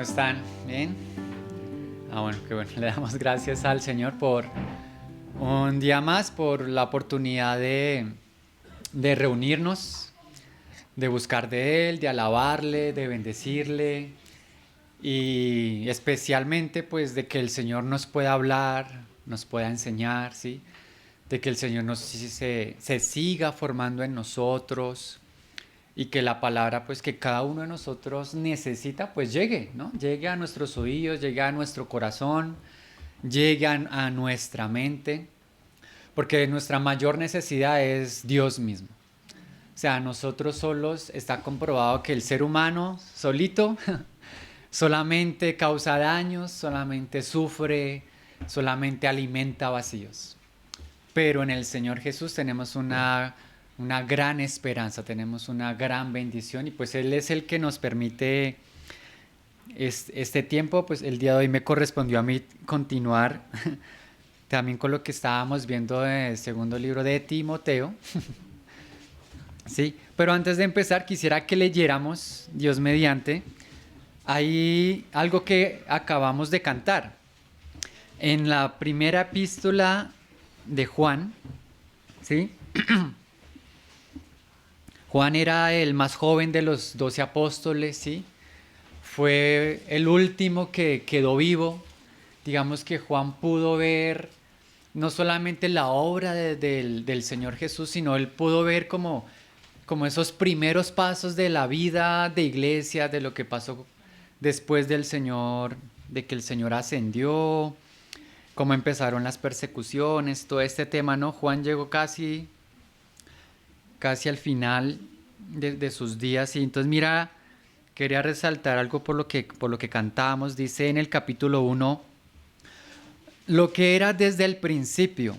están? ¿Bien? Bueno, qué bueno. Le damos gracias al Señor por un día más, por la oportunidad de reunirnos, de buscar de Él, de alabarle, de bendecirle y especialmente pues de que el Señor nos pueda hablar, nos pueda enseñar, ¿sí? De que el Señor se siga formando en nosotros y que la palabra pues que cada uno de nosotros necesita pues llegue, ¿no? Llegue a nuestros oídos, llegue a nuestro corazón, llegue a nuestra mente, porque nuestra mayor necesidad es Dios mismo. O sea, nosotros solos está comprobado que el ser humano solito solamente causa daños, solamente sufre, solamente alimenta vacíos. Pero en el Señor Jesús tenemos una gran esperanza, tenemos una gran bendición y pues Él es el que nos permite este tiempo. Pues el día de hoy me correspondió a mí continuar también con lo que estábamos viendo del segundo libro de Timoteo. Sí, pero antes de empezar quisiera que leyéramos, Dios mediante, hay algo que acabamos de cantar. En la primera epístola de Juan, ¿sí? Juan era el más joven de los 12 apóstoles, ¿sí? Fue el último que quedó vivo. Digamos que Juan pudo ver no solamente la obra del Señor Jesús, sino él pudo ver como esos primeros pasos de la vida de iglesia, de lo que pasó después del Señor, de que el Señor ascendió, cómo empezaron las persecuciones, todo este tema, ¿no? Juan llegó casi al final de sus días y entonces mira, quería resaltar algo por lo que cantábamos. Dice en el capítulo 1, lo que era desde el principio,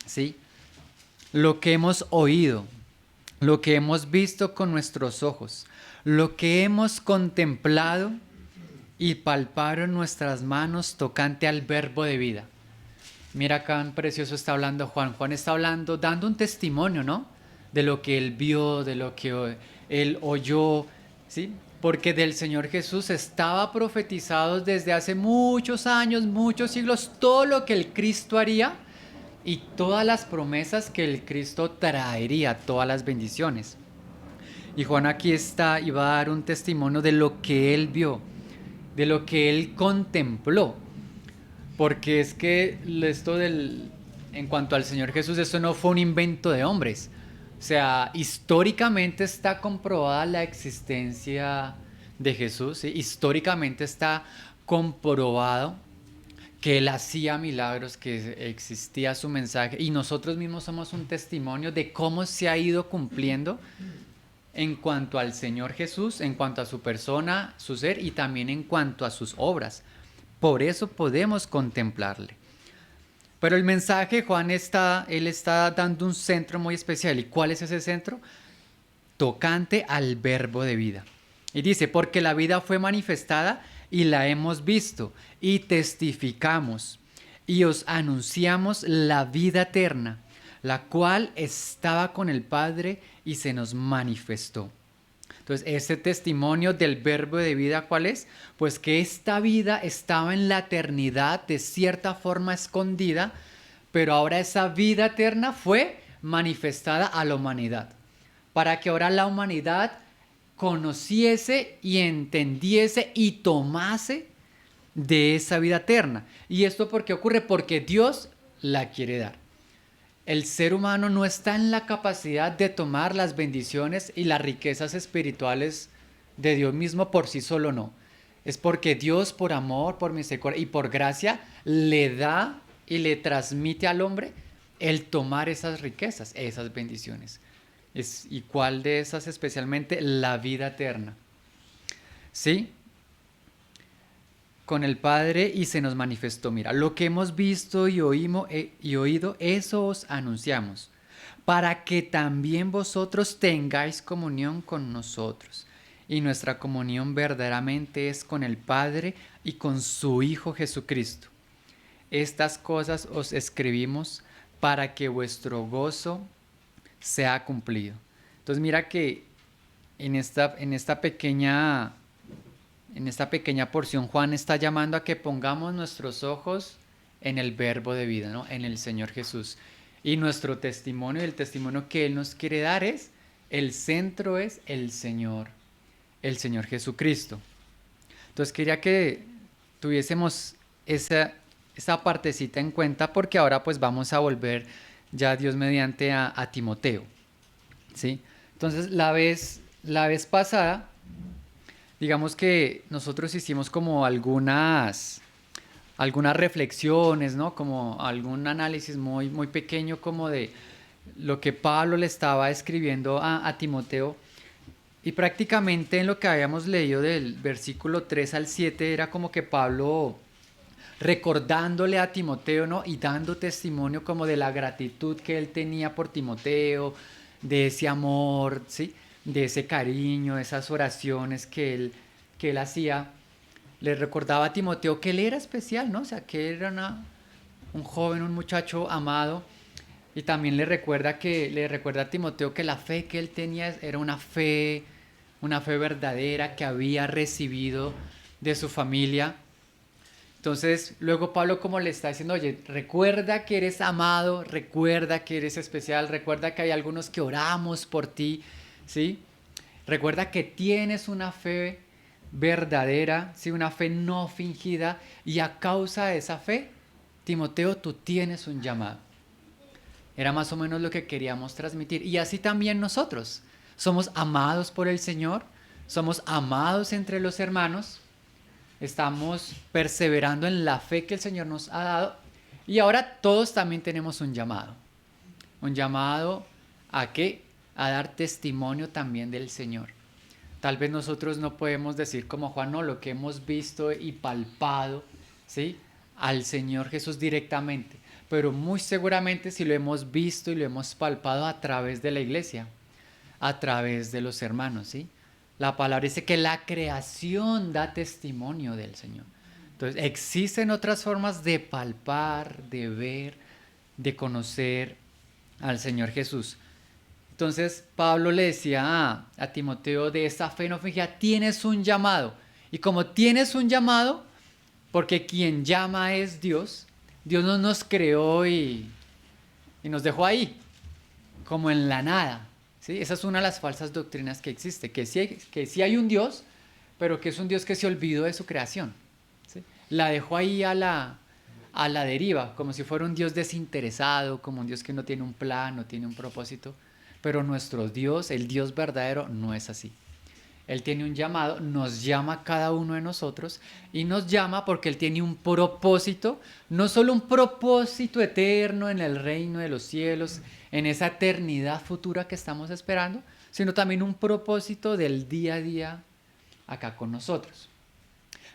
¿sí? Lo que hemos oído, lo que hemos visto con nuestros ojos, lo que hemos contemplado y palparon nuestras manos tocante al verbo de vida. Mira cuán precioso está hablando Juan. Juan está hablando, dando un testimonio, ¿no? De lo que él vio, de lo que él oyó, ¿sí? Porque del Señor Jesús estaba profetizado desde hace muchos años, muchos siglos, todo lo que el Cristo haría y todas las promesas que el Cristo traería, todas las bendiciones. Y Juan aquí está y va a dar un testimonio de lo que él vio, de lo que él contempló. Porque es que en cuanto al Señor Jesús, esto no fue un invento de hombres. O sea, históricamente está comprobada la existencia de Jesús, ¿sí? Históricamente está comprobado que Él hacía milagros, que existía su mensaje y nosotros mismos somos un testimonio de cómo se ha ido cumpliendo en cuanto al Señor Jesús, en cuanto a su persona, su ser y también en cuanto a sus obras. Por eso podemos contemplarle. Pero el mensaje, él está dando un centro muy especial. ¿Y cuál es ese centro? Tocante al verbo de vida. Y dice, porque la vida fue manifestada y la hemos visto y testificamos y os anunciamos la vida eterna, la cual estaba con el Padre y se nos manifestó. Entonces, ese testimonio del verbo de vida, ¿cuál es? Pues que esta vida estaba en la eternidad de cierta forma escondida, pero ahora esa vida eterna fue manifestada a la humanidad, para que ahora la humanidad conociese y entendiese y tomase de esa vida eterna. ¿Y esto por qué ocurre? Porque Dios la quiere dar. El ser humano no está en la capacidad de tomar las bendiciones y las riquezas espirituales de Dios mismo por sí solo, no. Es porque Dios, por amor, por misericordia y por gracia, le da y le transmite al hombre el tomar esas riquezas, esas bendiciones. ¿Y cuál de esas especialmente? La vida eterna. ¿Sí? Con el Padre y se nos manifestó. Mira, lo que hemos visto y oído, eso os anunciamos, para que también vosotros tengáis comunión con nosotros. Y nuestra comunión verdaderamente es con el Padre y con su Hijo Jesucristo. Estas cosas os escribimos para que vuestro gozo sea cumplido. Entonces mira que en esta pequeña en esta pequeña porción, Juan está llamando a que pongamos nuestros ojos en el verbo de vida, ¿no? En el Señor Jesús. Y nuestro testimonio, el testimonio que Él nos quiere dar es, el centro es el Señor Jesucristo. Entonces quería que tuviésemos esa partecita en cuenta porque ahora pues vamos a volver ya Dios mediante a Timoteo, ¿sí? Entonces la vez pasada, digamos que nosotros hicimos como algunas reflexiones, ¿no? Como algún análisis muy pequeño como de lo que Pablo le estaba escribiendo a Timoteo. Y prácticamente en lo que habíamos leído del versículo 3 al 7 era como que Pablo recordándole a Timoteo, ¿no? Y dando testimonio como de la gratitud que él tenía por Timoteo, de ese amor, ¿sí? De ese cariño, esas oraciones que él hacía. Le recordaba a Timoteo que él era especial, ¿no? O sea, que él era un joven, un muchacho amado. Y también le recuerda a Timoteo que la fe que él tenía era una fe verdadera que había recibido de su familia. Entonces, luego Pablo como le está diciendo, oye, recuerda que eres amado, recuerda que eres especial, recuerda que hay algunos que oramos por ti, ¿sí? Recuerda que tienes una fe verdadera, ¿sí? Una fe no fingida, y a causa de esa fe, Timoteo, tú tienes un llamado. Era más o menos lo que queríamos transmitir. Y así también nosotros. Somos amados por el Señor, somos amados entre los hermanos, estamos perseverando en la fe que el Señor nos ha dado. Y ahora todos también tenemos un llamado. Un llamado a qué? A dar testimonio también del Señor. Tal vez nosotros no podemos decir como Juan, no, lo que hemos visto y palpado, ¿sí? Al Señor Jesús directamente, pero muy seguramente si lo hemos visto y lo hemos palpado a través de la iglesia, a través de los hermanos, ¿sí? La palabra dice que la creación da testimonio del Señor. Entonces, existen otras formas de palpar, de ver, de conocer al Señor Jesús. Entonces, Pablo le decía a Timoteo, de esta fe no fingida, tienes un llamado. Y como tienes un llamado, porque quien llama es Dios, Dios no nos creó y nos dejó ahí, como en la nada. ¿Sí? Esa es una de las falsas doctrinas que existe, que sí hay un Dios, pero que es un Dios que se olvidó de su creación. ¿Sí? La dejó ahí a la deriva, como si fuera un Dios desinteresado, como un Dios que no tiene un plan, no tiene un propósito. Pero nuestro Dios, el Dios verdadero, no es así. Él tiene un llamado, nos llama a cada uno de nosotros y nos llama porque Él tiene un propósito, no solo un propósito eterno en el reino de los cielos, en esa eternidad futura que estamos esperando, sino también un propósito del día a día acá con nosotros.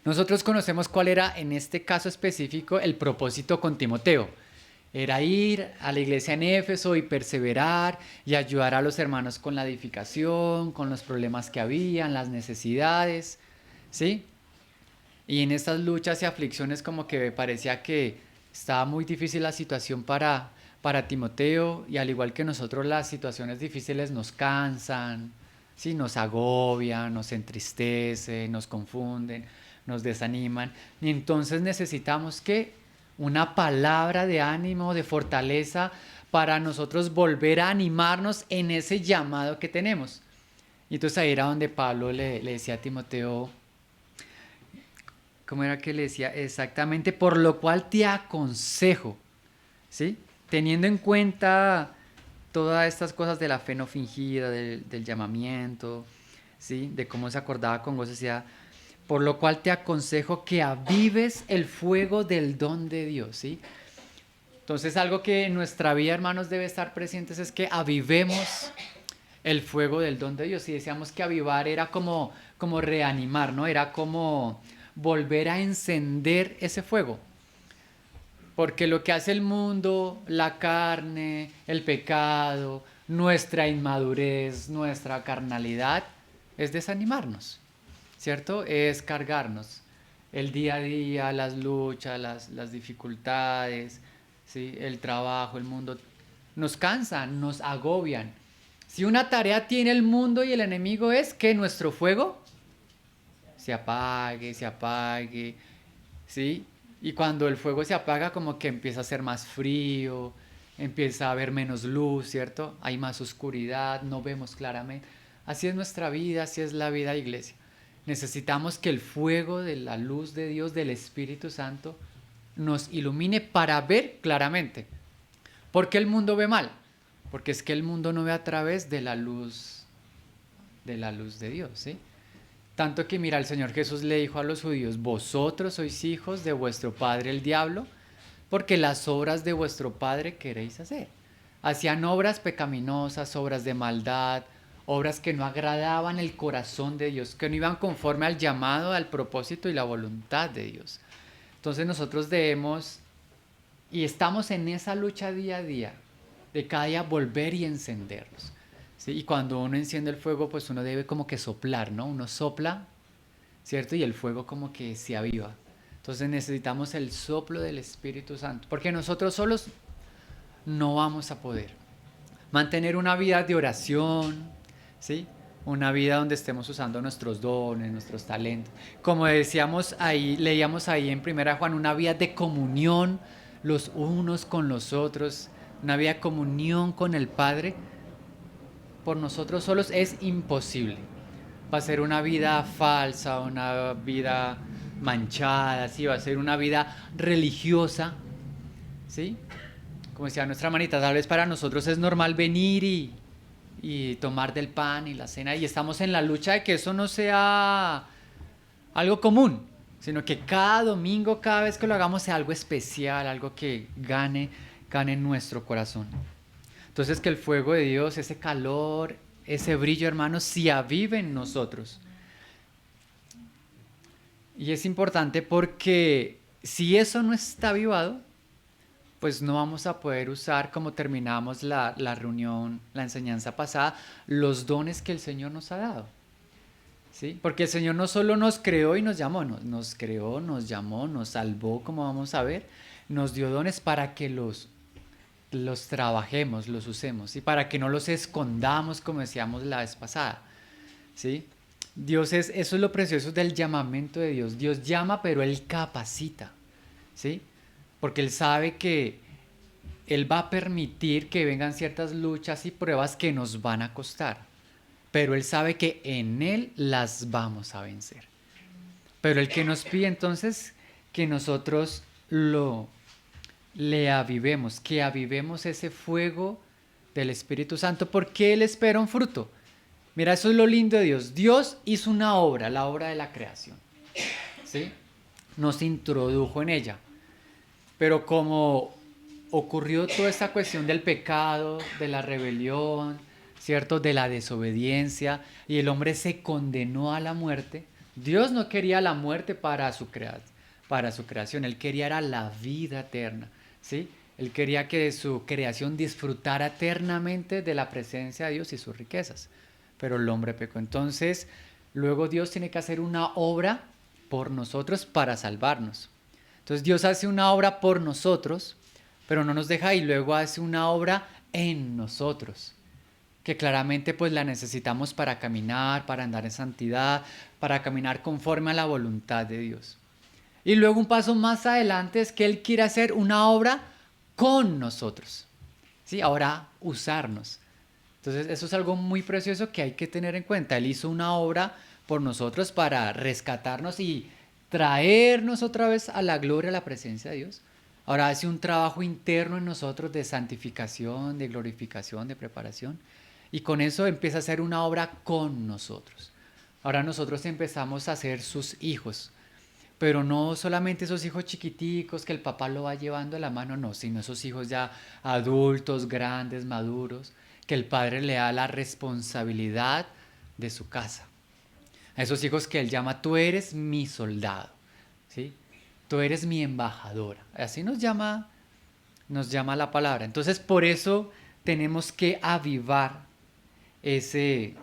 Nosotros conocemos cuál era en este caso específico el propósito con Timoteo. Era ir a la iglesia en Éfeso y perseverar y ayudar a los hermanos con la edificación, con los problemas que habían, las necesidades, ¿sí? Y en estas luchas y aflicciones como que parecía que estaba muy difícil la situación para Timoteo, y al igual que nosotros las situaciones difíciles nos cansan, ¿sí? Nos agobian, nos entristecen, nos confunden, nos desaniman, y entonces necesitamos que una palabra de ánimo, de fortaleza, para nosotros volver a animarnos en ese llamado que tenemos. Y entonces ahí era donde Pablo le decía a Timoteo, ¿cómo era que le decía? Exactamente, por lo cual te aconsejo, ¿sí? Teniendo en cuenta todas estas cosas de la fe no fingida, del llamamiento, ¿sí? De cómo se acordaba con gozo, decía, por lo cual te aconsejo que avives el fuego del don de Dios, ¿sí? Entonces algo que en nuestra vida, hermanos, debe estar presentes es que avivemos el fuego del don de Dios. Y decíamos que avivar era como reanimar, ¿no? Era como volver a encender ese fuego. Porque lo que hace el mundo, la carne, el pecado, nuestra inmadurez, nuestra carnalidad, es desanimarnos, ¿cierto? Es cargarnos. El día a día, las luchas, las dificultades, ¿sí? El trabajo, el mundo, nos cansan, nos agobian. Si una tarea tiene el mundo y el enemigo es que nuestro fuego se apague, ¿sí? Y cuando el fuego se apaga, como que empieza a ser más frío, empieza a haber menos luz, ¿cierto? Hay más oscuridad, no vemos claramente. Así es nuestra vida, así es la vida, iglesia. Necesitamos que el fuego de la luz de Dios, del Espíritu Santo, nos ilumine para ver claramente. ¿Por qué el mundo ve mal? Porque es que el mundo no ve a través de la luz de Dios, ¿sí? Tanto que mira, el Señor Jesús le dijo a los judíos, vosotros sois hijos de vuestro padre el diablo, porque las obras de vuestro padre queréis hacer. Hacían obras pecaminosas, obras de maldad, obras que no agradaban el corazón de Dios, que no iban conforme al llamado, al propósito y la voluntad de Dios. Entonces nosotros debemos, y estamos en esa lucha día a día, de cada día volver y encenderlos. ¿Sí? Y cuando uno enciende el fuego, pues uno debe como que soplar, ¿no? Uno sopla, ¿cierto? Y el fuego como que se aviva. Entonces necesitamos el soplo del Espíritu Santo, porque nosotros solos no vamos a poder mantener una vida de oración, ¿sí? Una vida donde estemos usando nuestros dones, nuestros talentos. Como decíamos ahí, leíamos ahí en Primera Juan, una vida de comunión los unos con los otros, una vida de comunión con el Padre, por nosotros solos es imposible. Va a ser una vida falsa, una vida manchada, ¿sí? Va a ser una vida religiosa, ¿sí? Como decía nuestra manita, tal vez para nosotros es normal venir y tomar del pan y la cena y estamos en la lucha de que eso no sea algo común, sino que cada domingo, cada vez que lo hagamos sea algo especial, algo que gane en nuestro corazón. Entonces que el fuego de Dios, ese calor, ese brillo, hermanos, se avive en nosotros. Y es importante porque si eso no está avivado, pues no vamos a poder usar, como terminamos la reunión, la enseñanza pasada, los dones que el Señor nos ha dado. ¿Sí? Porque el Señor no solo nos creó y nos llamó, nos creó, nos llamó, nos salvó, como vamos a ver, nos dio dones para que los trabajemos, los usemos, y para que no los escondamos, como decíamos la vez pasada. ¿Sí? Eso es lo precioso del llamamiento de Dios. Dios llama, pero Él capacita. ¿Sí? Porque Él sabe que Él va a permitir que vengan ciertas luchas y pruebas que nos van a costar. Pero Él sabe que en Él las vamos a vencer. Pero el que nos pide entonces que nosotros le avivemos, que avivemos ese fuego del Espíritu Santo, porque Él espera un fruto. Mira, eso es lo lindo de Dios. Dios hizo una obra, la obra de la creación. ¿Sí? Nos introdujo en ella. Pero como ocurrió toda esta cuestión del pecado, de la rebelión, ¿cierto? De la desobediencia, y el hombre se condenó a la muerte, Dios no quería la muerte para su creación, Él quería era la vida eterna, ¿sí? Él quería que su creación disfrutara eternamente de la presencia de Dios y sus riquezas, pero el hombre pecó. Entonces, luego Dios tiene que hacer una obra por nosotros para salvarnos. Entonces Dios hace una obra por nosotros, pero no nos deja y luego hace una obra en nosotros, que claramente pues la necesitamos para caminar, para andar en santidad, para caminar conforme a la voluntad de Dios. Y luego un paso más adelante es que Él quiere hacer una obra con nosotros, ¿sí? Ahora usarnos. Entonces eso es algo muy precioso que hay que tener en cuenta. Él hizo una obra por nosotros para rescatarnos y traernos otra vez a la gloria, a la presencia de Dios. Ahora hace un trabajo interno en nosotros de santificación, de glorificación, de preparación. Y con eso empieza a hacer una obra con nosotros. Ahora nosotros empezamos a ser sus hijos. Pero no solamente esos hijos chiquiticos que el papá lo va llevando de la mano, no, sino esos hijos ya adultos, grandes, maduros, que el padre le da la responsabilidad de su casa. A esos hijos que él llama, tú eres mi soldado, ¿sí? Tú eres mi embajadora. Así nos llama la palabra. Entonces, por eso tenemos que avivar ese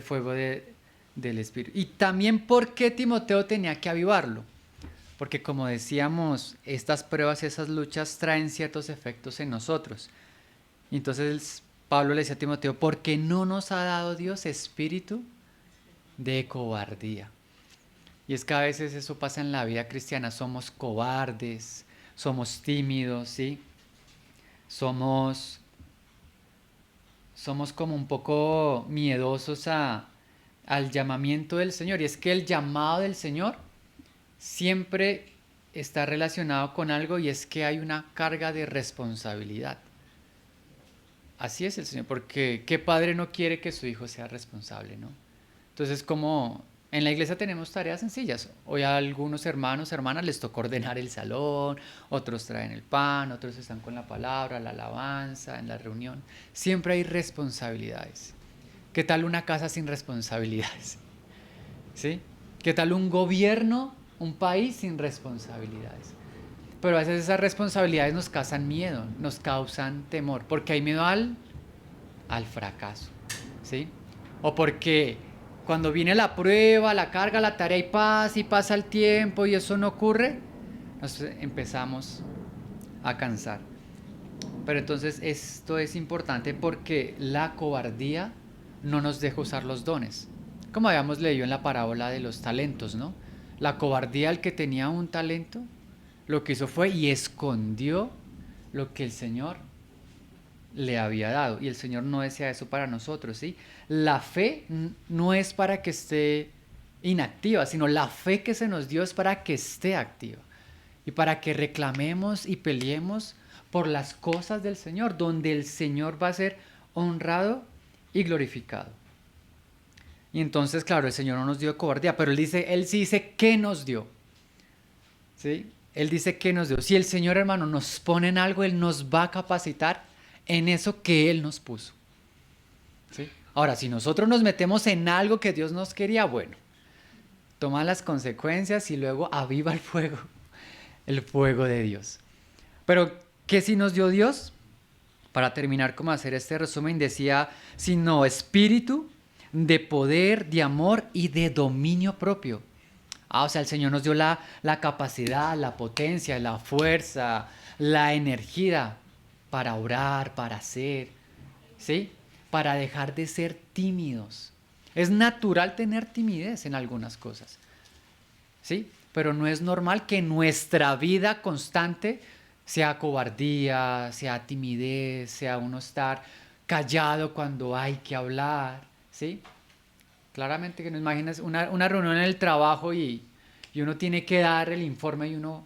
fuego del Espíritu. Y también por qué Timoteo tenía que avivarlo. Porque como decíamos, estas pruebas, esas luchas traen ciertos efectos en nosotros. Y entonces Pablo le decía a Timoteo, porque no nos ha dado Dios espíritu de cobardía. Y es que a veces eso pasa en la vida cristiana, somos cobardes, somos tímidos, ¿sí? Somos, somos como un poco miedosos al llamamiento del Señor. Y es que el llamado del Señor siempre está relacionado con algo y es que hay una carga de responsabilidad. Así es el Señor, porque ¿qué padre no quiere que su hijo sea responsable, no? Entonces, como en la iglesia tenemos tareas sencillas. Hoy a algunos hermanos, hermanas les toca ordenar el salón, otros traen el pan, otros están con la palabra, la alabanza, en la reunión. Siempre hay responsabilidades. ¿Qué tal una casa sin responsabilidades? ¿Sí? ¿Qué tal un gobierno, un país sin responsabilidades? Pero a veces esas responsabilidades nos causan miedo, nos causan temor, porque hay miedo al fracaso, ¿sí? O porque cuando viene la prueba, la carga, la tarea y pasa el tiempo y eso no ocurre, nos empezamos a cansar. Pero entonces esto es importante porque la cobardía no nos deja usar los dones. Como habíamos leído en la parábola de los talentos, ¿no? La cobardía al que tenía un talento, lo que hizo fue y escondió lo que el Señor le había dado. Y el Señor no desea eso para nosotros, ¿sí? La fe no es para que esté inactiva, sino la fe que se nos dio es para que esté activa. Y para que reclamemos y peleemos por las cosas del Señor, donde el Señor va a ser honrado y glorificado. Y entonces, claro, el Señor no nos dio cobardía, pero Él sí dice qué nos dio. ¿Sí? Él dice qué nos dio. Si el Señor, hermano, nos pone en algo, Él nos va a capacitar en eso que Él nos puso. ¿Sí? Ahora, si nosotros nos metemos en algo que Dios nos quería, bueno, toma las consecuencias y luego aviva el fuego de Dios. Pero, ¿qué sí nos dio Dios? Para terminar, como hacer este resumen, decía, sino espíritu de poder, de amor y de dominio propio. O sea, el Señor nos dio la capacidad, la potencia, la fuerza, la energía para orar, para hacer, ¿sí? Para dejar de ser tímidos. Es natural tener timidez en algunas cosas, ¿sí? Pero no es normal que nuestra vida constante sea cobardía, sea timidez, sea uno estar callado cuando hay que hablar, ¿sí? Claramente que no imaginas una reunión en el trabajo y uno tiene que dar el informe y uno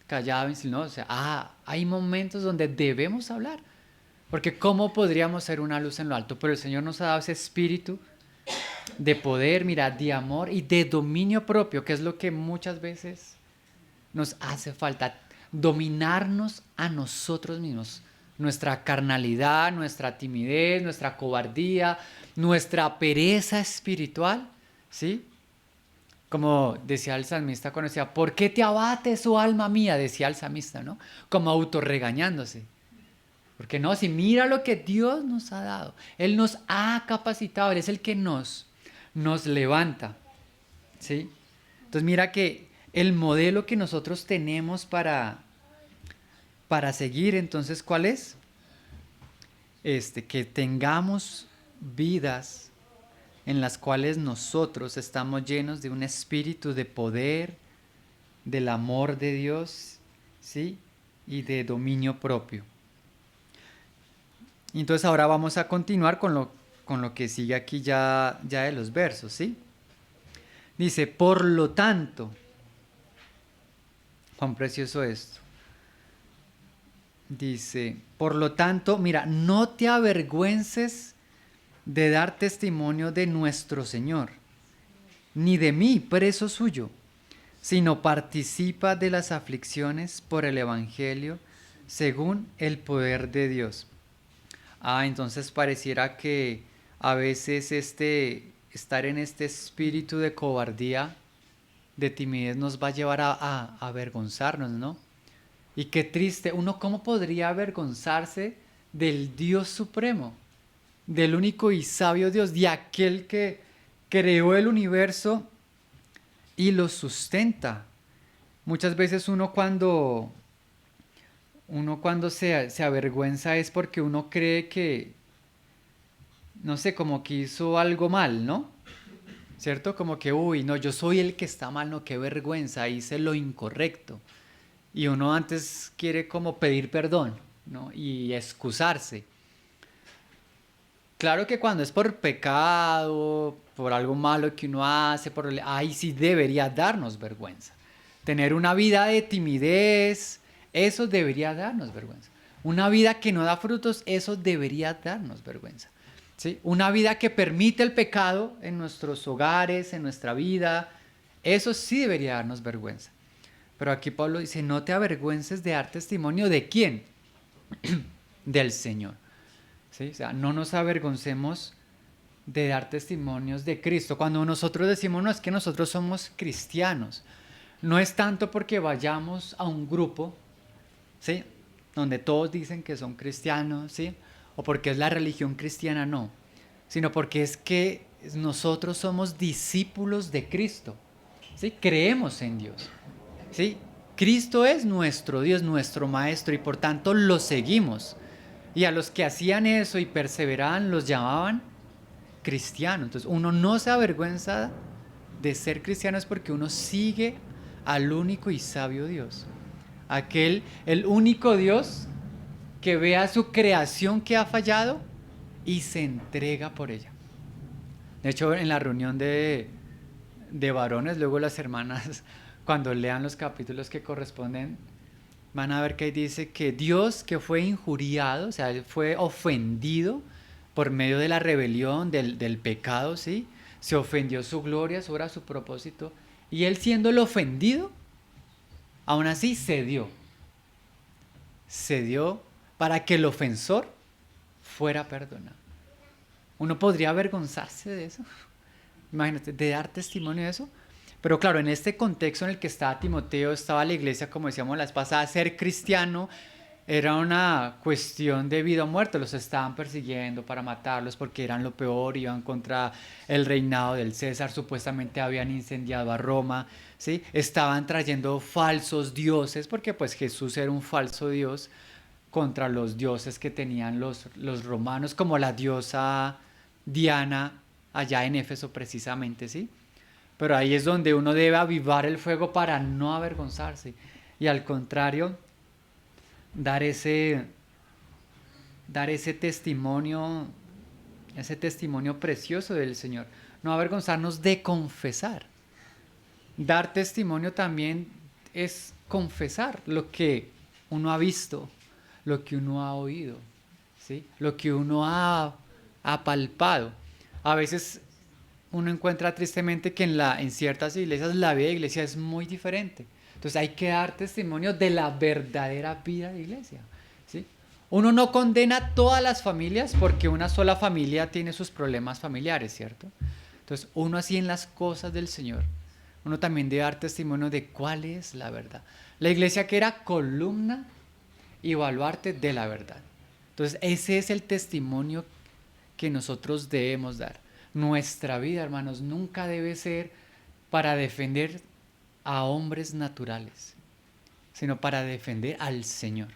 callado, no, o sea, hay momentos donde debemos hablar, porque ¿cómo podríamos ser una luz en lo alto? Pero el Señor nos ha dado ese espíritu de poder, mira, de amor y de dominio propio, que es lo que muchas veces nos hace falta, dominarnos a nosotros mismos, nuestra carnalidad, nuestra timidez, nuestra cobardía, nuestra pereza espiritual, ¿sí? Como decía el salmista cuando decía, ¿por qué te abates, oh alma mía? Decía el salmista, ¿no? Como autorregañándose. Porque no, si mira lo que Dios nos ha dado, Él nos ha capacitado, Él es el que nos levanta, ¿sí? Entonces mira que el modelo que nosotros tenemos para seguir, entonces, ¿cuál es? Que tengamos vidas en las cuales nosotros estamos llenos de un espíritu de poder, del amor de Dios, ¿sí? Y de dominio propio. Y entonces ahora vamos a continuar con lo que sigue aquí ya de los versos, ¿sí? Dice, por lo tanto, cuán precioso esto. Dice, por lo tanto, mira, no te avergüences de dar testimonio de nuestro Señor, ni de mí, preso suyo, sino participa de las aflicciones por el Evangelio según el poder de Dios. Entonces pareciera que a veces estar en este espíritu de cobardía, de timidez, nos va a llevar a avergonzarnos, ¿no? Y qué triste, uno cómo podría avergonzarse del Dios supremo, del único y sabio Dios, de aquel que creó el universo y lo sustenta. Muchas veces uno cuando se avergüenza es porque uno cree que, no sé, como que hizo algo mal, ¿no? ¿cierto? Como que, uy, no, yo soy el que está mal, no, qué vergüenza, hice lo incorrecto. Y uno antes quiere como pedir perdón, ¿no? Y excusarse. Claro que cuando es por pecado, por algo malo que uno hace, ahí sí debería darnos vergüenza. Tener una vida de timidez, eso debería darnos vergüenza. Una vida que no da frutos, eso debería darnos vergüenza. ¿Sí? Una vida que permite el pecado en nuestros hogares, en nuestra vida, eso sí debería darnos vergüenza. Pero aquí Pablo dice, no te avergüences de dar testimonio de quién, del Señor. ¿Sí? O sea, no nos avergoncemos de dar testimonios de Cristo. Cuando nosotros decimos, no, es que nosotros somos cristianos, no es tanto porque vayamos a un grupo, ¿sí? Donde todos dicen que son cristianos, ¿sí? O porque es la religión cristiana, no, sino porque es que nosotros somos discípulos de Cristo, ¿sí? Creemos en Dios, ¿sí? Cristo es nuestro Dios, nuestro Maestro, y por tanto lo seguimos. Y a los que hacían eso y perseveraban los llamaban cristianos. Entonces uno no se avergüenza de ser cristiano, es porque uno sigue al único y sabio Dios. El único Dios que ve a su creación que ha fallado y se entrega por ella. De hecho, en la reunión de varones, luego las hermanas, cuando lean los capítulos que corresponden, van a ver que dice que Dios, que fue injuriado, o sea, él fue ofendido por medio de la rebelión, del pecado, ¿sí? Se ofendió su gloria, su obra, su propósito. Y él, siendo el ofendido, aún así cedió. Cedió para que el ofensor fuera perdonado. Uno podría avergonzarse de eso. Imagínate, de dar testimonio de eso. Pero claro, en este contexto en el que estaba Timoteo, estaba la iglesia, como decíamos la vez pasada, ser cristiano era una cuestión de vida o muerte. Los estaban persiguiendo para matarlos porque eran lo peor, iban contra el reinado del César, supuestamente habían incendiado a Roma, ¿sí? Estaban trayendo falsos dioses, porque pues Jesús era un falso dios contra los dioses que tenían los romanos, como la diosa Diana allá en Éfeso precisamente, ¿sí? Pero ahí es donde uno debe avivar el fuego para no avergonzarse. Y al contrario, dar ese, dar ese testimonio precioso del Señor. No avergonzarnos de confesar. Dar testimonio también es confesar lo que uno ha visto, lo que uno ha oído, ¿sí? Lo que uno ha palpado. A veces uno encuentra tristemente que en ciertas iglesias la vida de iglesia es muy diferente. Entonces hay que dar testimonio de la verdadera vida de iglesia, ¿sí? Uno no condena a todas las familias porque una sola familia tiene sus problemas familiares, ¿cierto? Entonces uno así en las cosas del Señor, uno también debe dar testimonio de cuál es la verdad. La iglesia que era columna y baluarte de la verdad. Entonces ese es el testimonio que nosotros debemos dar. Nuestra vida, hermanos, nunca debe ser para defender a hombres naturales, sino para defender al Señor,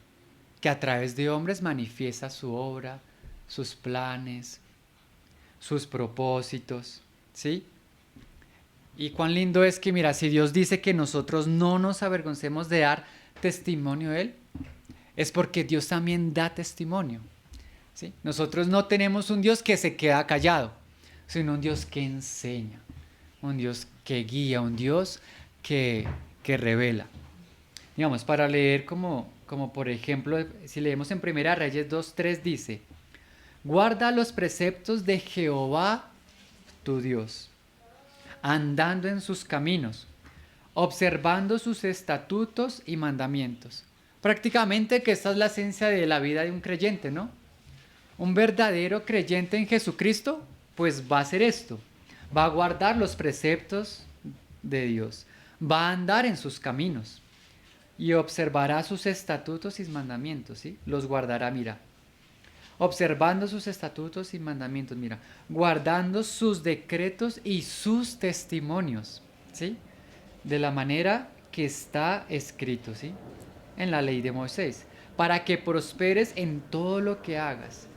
que a través de hombres manifiesta su obra, sus planes, sus propósitos, ¿sí? Y cuán lindo es que, mira, si Dios dice que nosotros no nos avergoncemos de dar testimonio de Él, es porque Dios también da testimonio, ¿sí? Nosotros no tenemos un Dios que se queda callado, sino un Dios que enseña, un Dios que guía, un Dios que revela. Digamos, para leer como por ejemplo, si leemos en Primera Reyes 2:3 dice, guarda los preceptos de Jehová tu Dios, andando en sus caminos, observando sus estatutos y mandamientos. Prácticamente que esta es la esencia de la vida de un creyente, ¿no? Un verdadero creyente en Jesucristo, pues va a hacer esto, va a guardar los preceptos de Dios, va a andar en sus caminos y observará sus estatutos y mandamientos, ¿sí? Los guardará, mira, observando sus estatutos y mandamientos, mira, guardando sus decretos y sus testimonios, ¿sí? De la manera que está escrito, ¿sí? En la ley de Moisés, para que prosperes en todo lo que hagas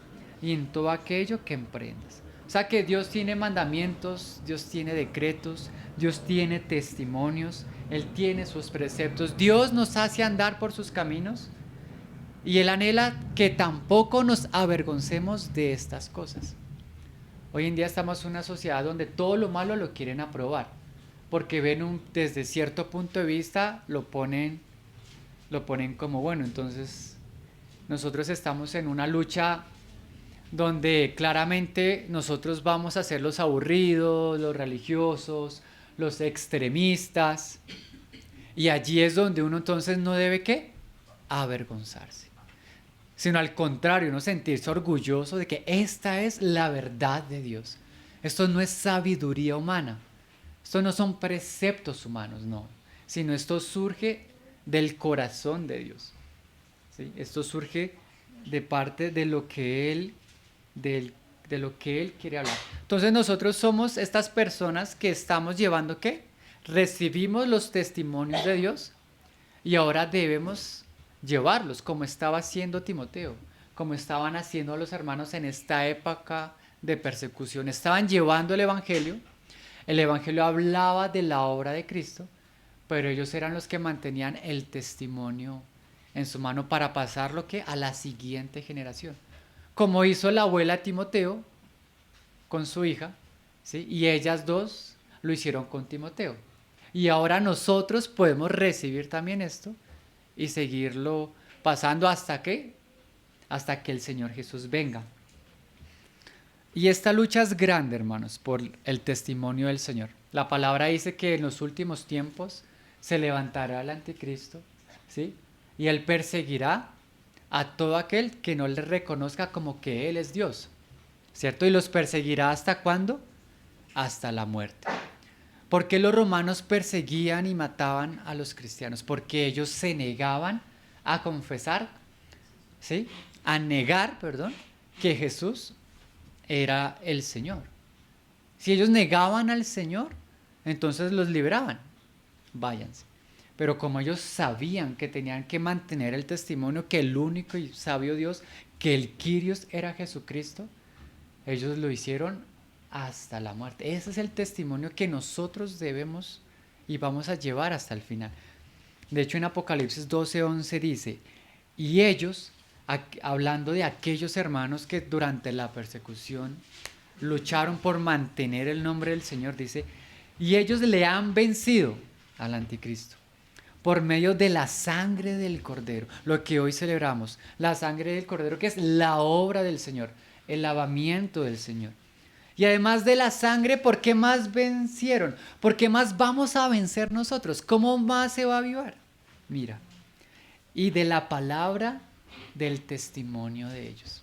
y en todo aquello que emprendas. O sea que Dios tiene mandamientos, Dios tiene decretos, Dios tiene testimonios, Él tiene sus preceptos. Dios nos hace andar por sus caminos y Él anhela que tampoco nos avergoncemos de estas cosas. Hoy en día estamos en una sociedad donde todo lo malo lo quieren aprobar, porque ven desde cierto punto de vista lo ponen como bueno. Entonces nosotros estamos en una lucha donde claramente nosotros vamos a ser los aburridos, los religiosos, los extremistas, y allí es donde uno entonces no debe ¿qué? Avergonzarse, sino al contrario, uno sentirse orgulloso de que esta es la verdad de Dios. Esto no es sabiduría humana, esto no son preceptos humanos, no, sino esto surge del corazón de Dios, ¿sí? Esto surge de parte de lo que de lo que Él quiere hablar. Entonces nosotros somos estas personas que estamos llevando ¿qué? Recibimos los testimonios de Dios y ahora debemos llevarlos como estaba haciendo Timoteo, como estaban haciendo los hermanos en esta época de persecución. Estaban llevando el Evangelio hablaba de la obra de Cristo, pero ellos eran los que mantenían el testimonio en su mano para pasarlo ¿qué? A la siguiente generación. Como hizo la abuela Timoteo con su hija, ¿sí? Y ellas dos lo hicieron con Timoteo. Y ahora nosotros podemos recibir también esto y seguirlo pasando hasta que el Señor Jesús venga. Y esta lucha es grande, hermanos, por el testimonio del Señor. La palabra dice que en los últimos tiempos se levantará el anticristo, ¿sí? Y él perseguirá a todo aquel que no le reconozca como que Él es Dios, ¿cierto? Y los perseguirá ¿hasta cuándo? Hasta la muerte. ¿Por qué los romanos perseguían y mataban a los cristianos? Porque ellos se negaban a confesar, ¿sí? A negar, perdón, que Jesús era el Señor. Si ellos negaban al Señor, entonces los liberaban. Váyanse. Pero como ellos sabían que tenían que mantener el testimonio que el único y sabio Dios, que el Kyrios era Jesucristo, ellos lo hicieron hasta la muerte. Ese es el testimonio que nosotros debemos y vamos a llevar hasta el final. De hecho, en Apocalipsis 12:11 dice, y ellos, hablando de aquellos hermanos que durante la persecución lucharon por mantener el nombre del Señor, dice, y ellos le han vencido al anticristo por medio de la sangre del Cordero, lo que hoy celebramos, la sangre del Cordero, que es la obra del Señor, el lavamiento del Señor. Y además de la sangre, ¿por qué más vencieron? ¿Por qué más vamos a vencer nosotros? ¿Cómo más se va a avivar? Mira, y de la palabra del testimonio de ellos.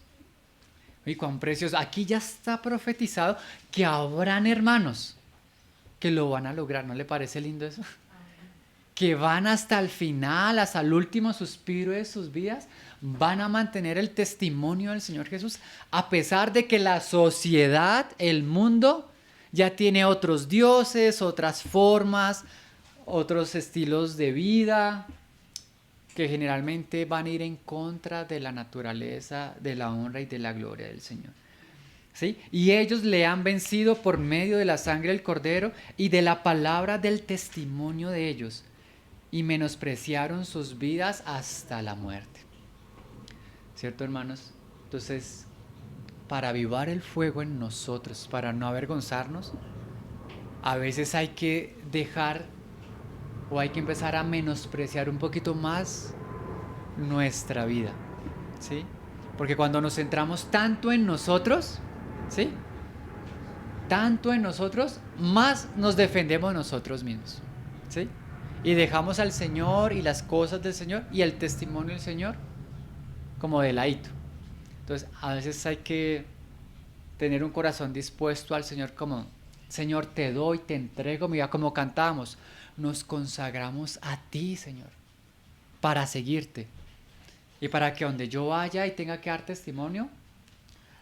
Y cuán precioso, aquí ya está profetizado que habrán hermanos que lo van a lograr, ¿no le parece lindo eso? Que van hasta el final, hasta el último suspiro de sus vidas, van a mantener el testimonio del Señor Jesús, a pesar de que la sociedad, el mundo, ya tiene otros dioses, otras formas, otros estilos de vida, que generalmente van a ir en contra de la naturaleza, de la honra y de la gloria del Señor. ¿Sí? Y ellos le han vencido por medio de la sangre del Cordero y de la palabra del testimonio de ellos, y menospreciaron sus vidas hasta la muerte. ¿Cierto, hermanos? Entonces, para avivar el fuego en nosotros, para no avergonzarnos, a veces hay que dejar o hay que empezar a menospreciar un poquito más nuestra vida, ¿sí? Porque cuando nos centramos tanto en nosotros, ¿sí? Tanto en nosotros, más nos defendemos nosotros mismos, ¿sí? Y dejamos al Señor y las cosas del Señor y el testimonio del Señor como de ladito. Entonces, a veces hay que tener un corazón dispuesto al Señor, como, Señor, te doy, te entrego mi vida, como cantábamos. Nos consagramos a ti, Señor, para seguirte. Y para que donde yo vaya y tenga que dar testimonio,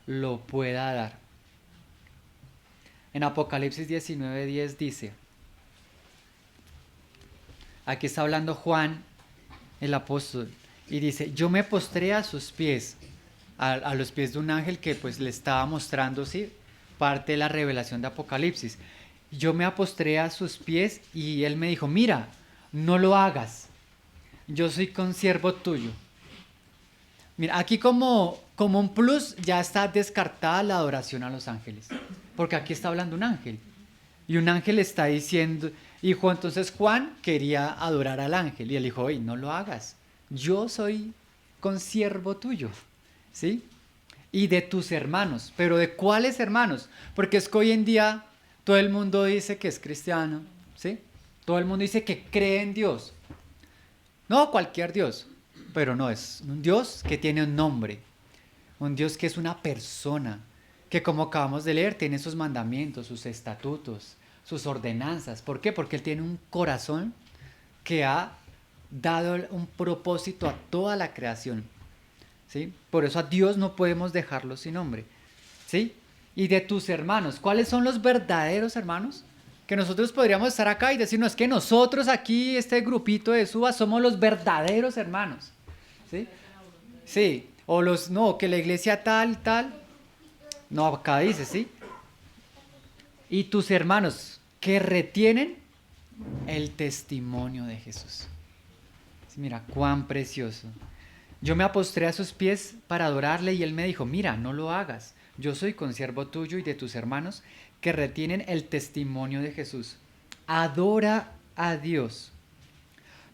lo pueda dar. En Apocalipsis 19:10 dice, aquí está hablando Juan, el apóstol, y dice, yo me postré a sus pies, a los pies de un ángel que pues le estaba mostrando, ¿sí? parte de la revelación de Apocalipsis. Yo me apostré a sus pies y él me dijo, mira, no lo hagas, yo soy consiervo tuyo. Mira, aquí como un plus ya está descartada la adoración a los ángeles, porque aquí está hablando un ángel. Y un ángel está diciendo, hijo, entonces Juan quería adorar al ángel. Y él dijo, oye, no lo hagas, yo soy consiervo tuyo, ¿sí? Y de tus hermanos, pero ¿de cuáles hermanos? Porque es que hoy en día todo el mundo dice que es cristiano, ¿sí? Todo el mundo dice que cree en Dios. No cualquier Dios, pero no, es un Dios que tiene un nombre, un Dios que es una persona, que como acabamos de leer tiene sus mandamientos, sus estatutos, sus ordenanzas. ¿Por qué? Porque Él tiene un corazón que ha dado un propósito a toda la creación, ¿sí? Por eso a Dios no podemos dejarlo sin nombre, ¿sí? Y de tus hermanos, ¿cuáles son los verdaderos hermanos? Que nosotros podríamos estar acá y decirnos que nosotros aquí, este grupito de Suba, somos los verdaderos hermanos, ¿sí? Sí, o los, no, que la iglesia tal, tal, no, acá dice, ¿sí? Y tus hermanos que retienen el testimonio de Jesús. Sí, mira, cuán precioso. Yo me apostré a sus pies para adorarle y él me dijo, mira, no lo hagas. Yo soy consiervo tuyo y de tus hermanos que retienen el testimonio de Jesús. Adora a Dios,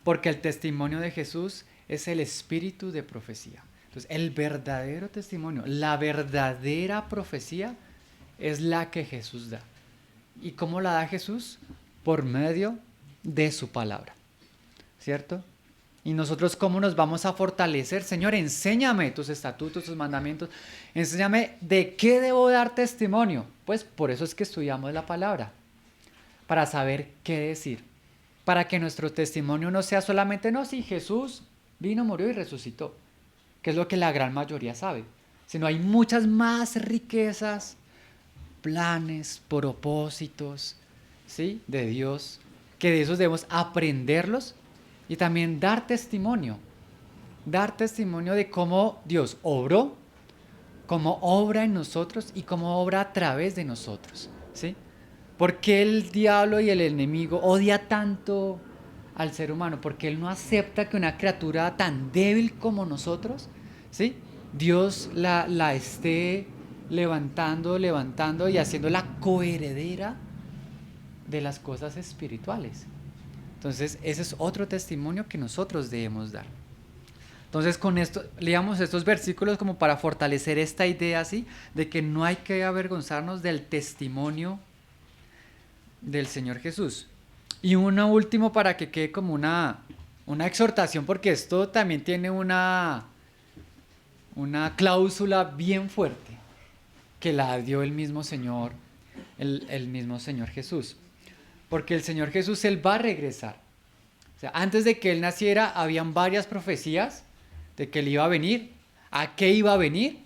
porque el testimonio de Jesús es el espíritu de profecía. Entonces, el verdadero testimonio, la verdadera profecía es la que Jesús da. ¿Y cómo la da Jesús? Por medio de su palabra, ¿cierto? Y nosotros, ¿cómo nos vamos a fortalecer? Señor, enséñame tus estatutos, tus mandamientos. Enséñame de qué debo dar testimonio. Pues por eso es que estudiamos la palabra, para saber qué decir. Para que nuestro testimonio no sea solamente, no, sí, Jesús vino, murió y resucitó, que es lo que la gran mayoría sabe. Sino hay muchas más riquezas, planes, propósitos, ¿sí? De Dios, que de esos debemos aprenderlos y también dar testimonio de cómo Dios obró, cómo obra en nosotros y cómo obra a través de nosotros, ¿sí? ¿Por qué el diablo y el enemigo odia tanto al ser humano? Porque él no acepta que una criatura tan débil como nosotros, ¿sí? Dios la esté levantando y haciéndola coheredera de las cosas espirituales. Entonces, ese es otro testimonio que nosotros debemos dar. Entonces, con esto, leamos estos versículos como para fortalecer esta idea así, de que no hay que avergonzarnos del testimonio del Señor Jesús. Y uno último para que quede como una exhortación, porque esto también tiene una cláusula bien fuerte, que la dio el mismo Señor, el mismo Señor Jesús. Porque el Señor Jesús, Él va a regresar. O sea, antes de que Él naciera, habían varias profecías de que Él iba a venir, a qué iba a venir,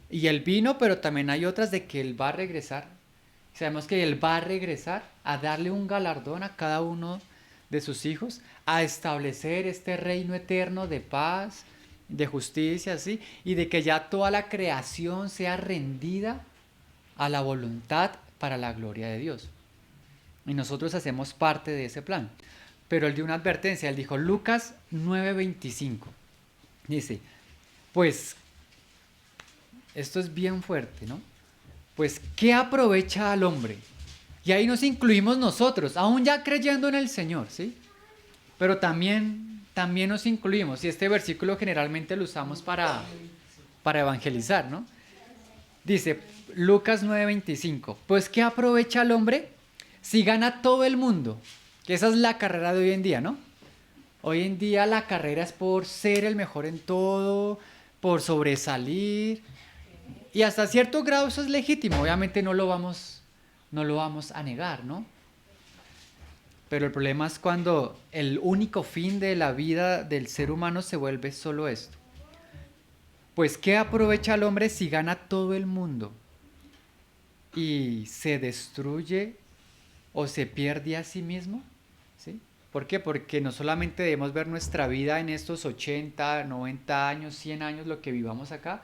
y Él vino, pero también hay otras de que Él va a regresar. Sabemos que Él va a regresar a darle un galardón a cada uno de sus hijos, a establecer este reino eterno de paz, de justicia, ¿sí? Y de que ya toda la creación sea rendida a la voluntad para la gloria de Dios. Y nosotros hacemos parte de ese plan. Pero él dio una advertencia, él dijo, Lucas 9:25, dice, pues, esto es bien fuerte, ¿no? Pues, ¿qué aprovecha al hombre? Y ahí nos incluimos nosotros, aún ya creyendo en el Señor, ¿sí? Pero también nos incluimos, y este versículo generalmente lo usamos para evangelizar, ¿no? Dice, Lucas 9:25, pues, ¿qué aprovecha al hombre si gana todo el mundo? Que esa es la carrera de hoy en día, ¿no? Hoy en día la carrera es por ser el mejor en todo, por sobresalir. Y hasta cierto grado eso es legítimo, obviamente no lo vamos a negar, ¿no? Pero el problema es cuando el único fin de la vida del ser humano se vuelve solo esto. Pues, ¿qué aprovecha el hombre si gana todo el mundo y se destruye o se pierde a sí mismo? ¿Sí? ¿Por qué? Porque no solamente debemos ver nuestra vida en estos 80, 90 años, 100 años, lo que vivamos acá,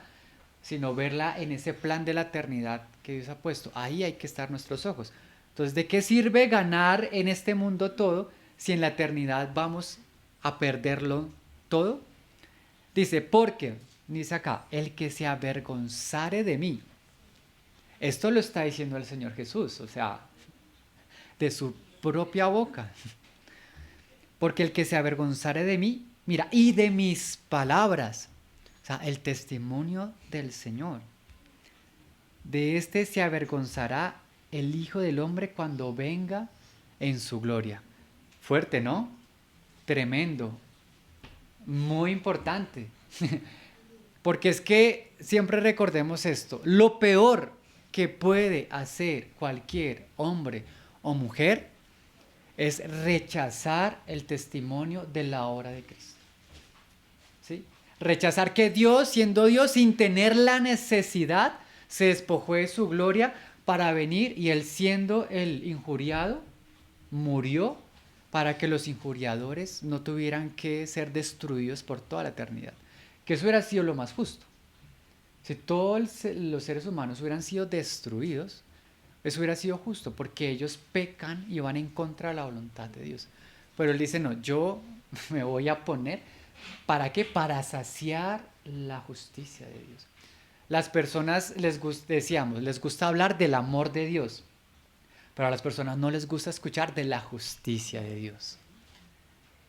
sino verla en ese plan de la eternidad que Dios ha puesto. Ahí hay que estar nuestros ojos. Entonces, ¿de qué sirve ganar en este mundo todo si en la eternidad vamos a perderlo todo? Dice, porque, dice acá, el que se avergonzare de mí. Esto lo está diciendo el Señor Jesús, o sea, de su propia boca. Porque el que se avergonzare de mí, mira, y de mis palabras, o sea, el testimonio del Señor. De este se avergonzará el Hijo del Hombre cuando venga en su gloria. Fuerte, ¿no? Tremendo. Muy importante. Porque es que siempre recordemos esto. Lo peor que puede hacer cualquier hombre o mujer es rechazar el testimonio de la obra de Cristo. ¿Sí? Rechazar que Dios, siendo Dios, sin tener la necesidad, se despojó de su gloria para venir y Él, siendo el injuriado, murió para que los injuriadores no tuvieran que ser destruidos por toda la eternidad. Que eso hubiera sido lo más justo. Si todos los seres humanos hubieran sido destruidos, eso hubiera sido justo, porque ellos pecan y van en contra de la voluntad de Dios. Pero Él dice, no, yo me voy a poner, ¿para qué? Para saciar la justicia de Dios. Las personas, decíamos, les gusta hablar del amor de Dios, pero a las personas no les gusta escuchar de la justicia de Dios.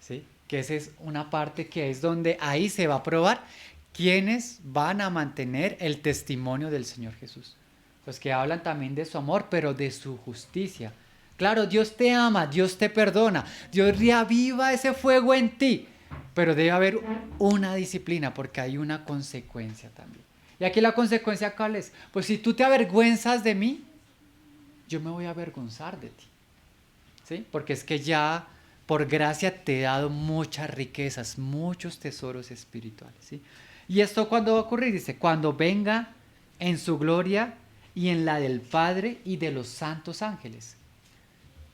¿Sí? Que esa es una parte que es donde ahí se va a probar quiénes van a mantener el testimonio del Señor Jesús. Los que hablan también de su amor, pero de su justicia. Claro, Dios te ama, Dios te perdona, Dios reaviva ese fuego en ti, pero debe haber una disciplina porque hay una consecuencia también. Y aquí la consecuencia, ¿cuál es? Pues si tú te avergüenzas de mí, yo me voy a avergonzar de ti. ¿Sí? Porque es que ya por gracia te he dado muchas riquezas, muchos tesoros espirituales. ¿Sí? ¿Y esto cuándo va a ocurrir? Dice, cuando venga en su gloria y en la del Padre y de los santos ángeles.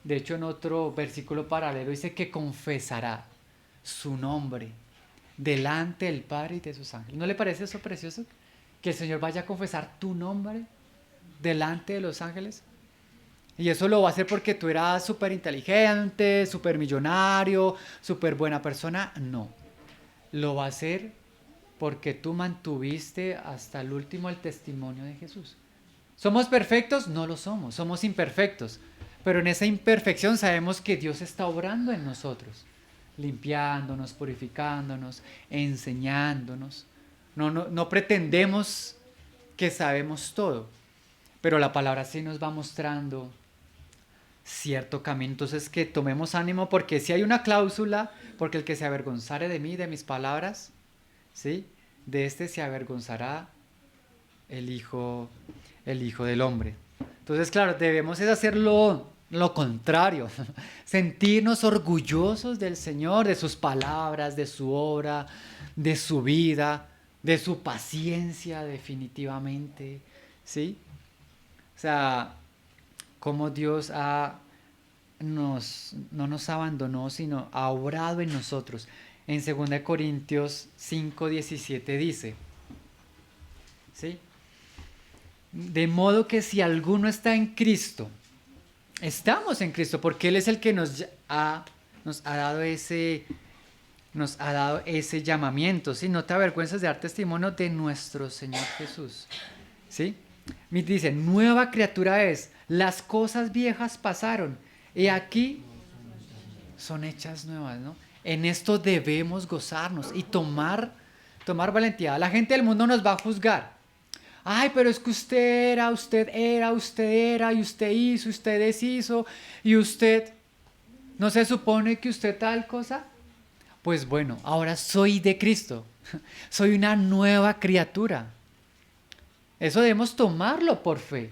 De hecho, en otro versículo paralelo dice que confesará su nombre delante del Padre y de sus ángeles. ¿No le parece eso precioso? Que el Señor vaya a confesar tu nombre delante de los ángeles. Y eso lo va a hacer porque tú eras súper inteligente, súper millonario, súper buena persona. No. Lo va a hacer porque tú mantuviste hasta el último el testimonio de Jesús. ¿Somos perfectos? No lo somos. Somos imperfectos. Pero en esa imperfección sabemos que Dios está obrando en nosotros, limpiándonos, purificándonos, enseñándonos. No pretendemos que sabemos todo, pero la palabra sí nos va mostrando cierto camino. Entonces que tomemos ánimo porque si hay una cláusula, porque el que se avergonzare de mí, de mis palabras, ¿sí? De este se avergonzará el Hijo del Hombre. Entonces, claro, debemos es hacerlo lo contrario, sentirnos orgullosos del Señor, de sus palabras, de su obra, de su vida, de su paciencia definitivamente, ¿sí? O sea, cómo Dios no nos abandonó, sino ha obrado en nosotros. En 2 Corintios 5:17 dice, ¿sí? De modo que si alguno está en Cristo, estamos en Cristo, porque Él es el que nos ha dado ese llamamiento, ¿sí? No te avergüences de dar testimonio de nuestro Señor Jesús, ¿sí? Dice, nueva criatura es, las cosas viejas pasaron, y aquí son hechas nuevas, ¿no? En esto debemos gozarnos y tomar valentía. La gente del mundo nos va a juzgar. Ay, pero es que usted era, y usted hizo, usted deshizo, y usted, ¿no se supone que usted tal cosa? Pues bueno, ahora soy de Cristo, soy una nueva criatura. Eso debemos tomarlo por fe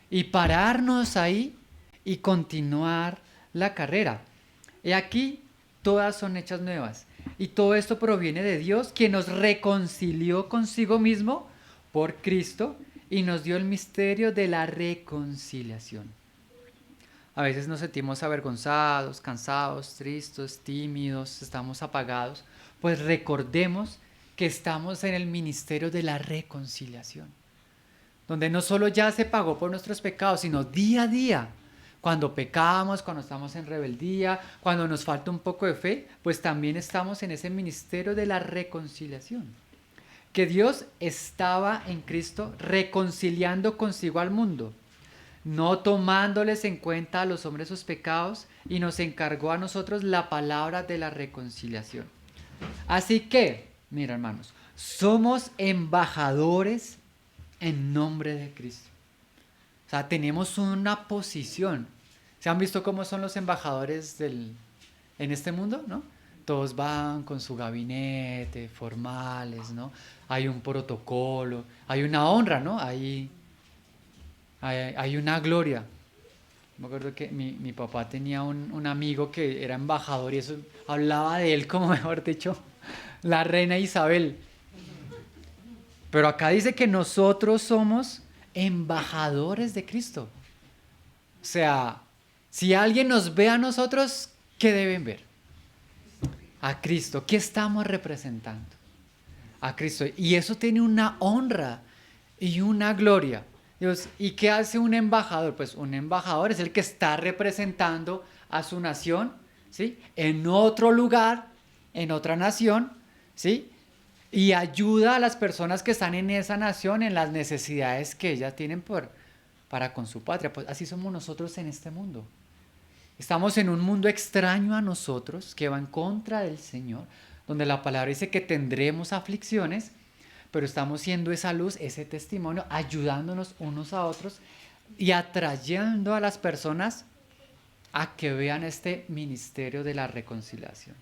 y pararnos ahí y continuar la carrera. Y aquí todas son hechas nuevas. Y todo esto proviene de Dios, quien nos reconcilió consigo mismo por Cristo y nos dio el misterio de la reconciliación. A veces nos sentimos avergonzados, cansados, tristes, tímidos, estamos apagados. Pues recordemos que estamos en el ministerio de la reconciliación, donde no solo ya se pagó por nuestros pecados, sino día a día, cuando pecamos, cuando estamos en rebeldía, cuando nos falta un poco de fe, pues también estamos en ese ministerio de la reconciliación. Que Dios estaba en Cristo reconciliando consigo al mundo, no tomándoles en cuenta a los hombres sus pecados, y nos encargó a nosotros la palabra de la reconciliación. Así que, mira hermanos, somos embajadores en nombre de Cristo. O sea, tenemos una posición. ¿Se han visto cómo son los embajadores en este mundo, no? Todos van con su gabinete, formales, ¿no? Hay un protocolo, hay una honra, ¿no? Hay una gloria. Me acuerdo que mi papá tenía un amigo que era embajador y eso hablaba de él como, mejor dicho, la reina Isabel. Pero acá dice que nosotros somos embajadores de Cristo. O sea, si alguien nos ve a nosotros, ¿qué deben ver? A Cristo. ¿Qué estamos representando? A Cristo. Y eso tiene una honra y una gloria. Dios, ¿y qué hace un embajador? Pues un embajador es el que está representando a su nación, ¿sí? En otro lugar, en otra nación, ¿sí? Y ayuda a las personas que están en esa nación en las necesidades que ellas tienen para con su patria. Pues así somos nosotros en este mundo. Estamos en un mundo extraño a nosotros, que va en contra del Señor, donde la palabra dice que tendremos aflicciones, pero estamos siendo esa luz, ese testimonio, ayudándonos unos a otros y atrayendo a las personas a que vean este ministerio de la reconciliación.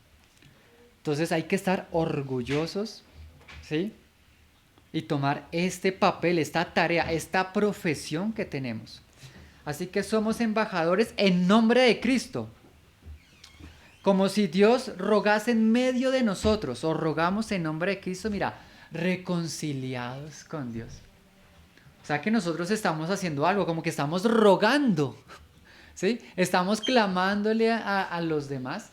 Entonces hay que estar orgullosos, ¿sí? Y tomar este papel, esta tarea, esta profesión que tenemos. Así que somos embajadores en nombre de Cristo. Como si Dios rogase en medio de nosotros, o rogamos en nombre de Cristo, mira, reconciliados con Dios. O sea que nosotros estamos haciendo algo, como que estamos rogando, ¿sí? Estamos clamándole a los demás,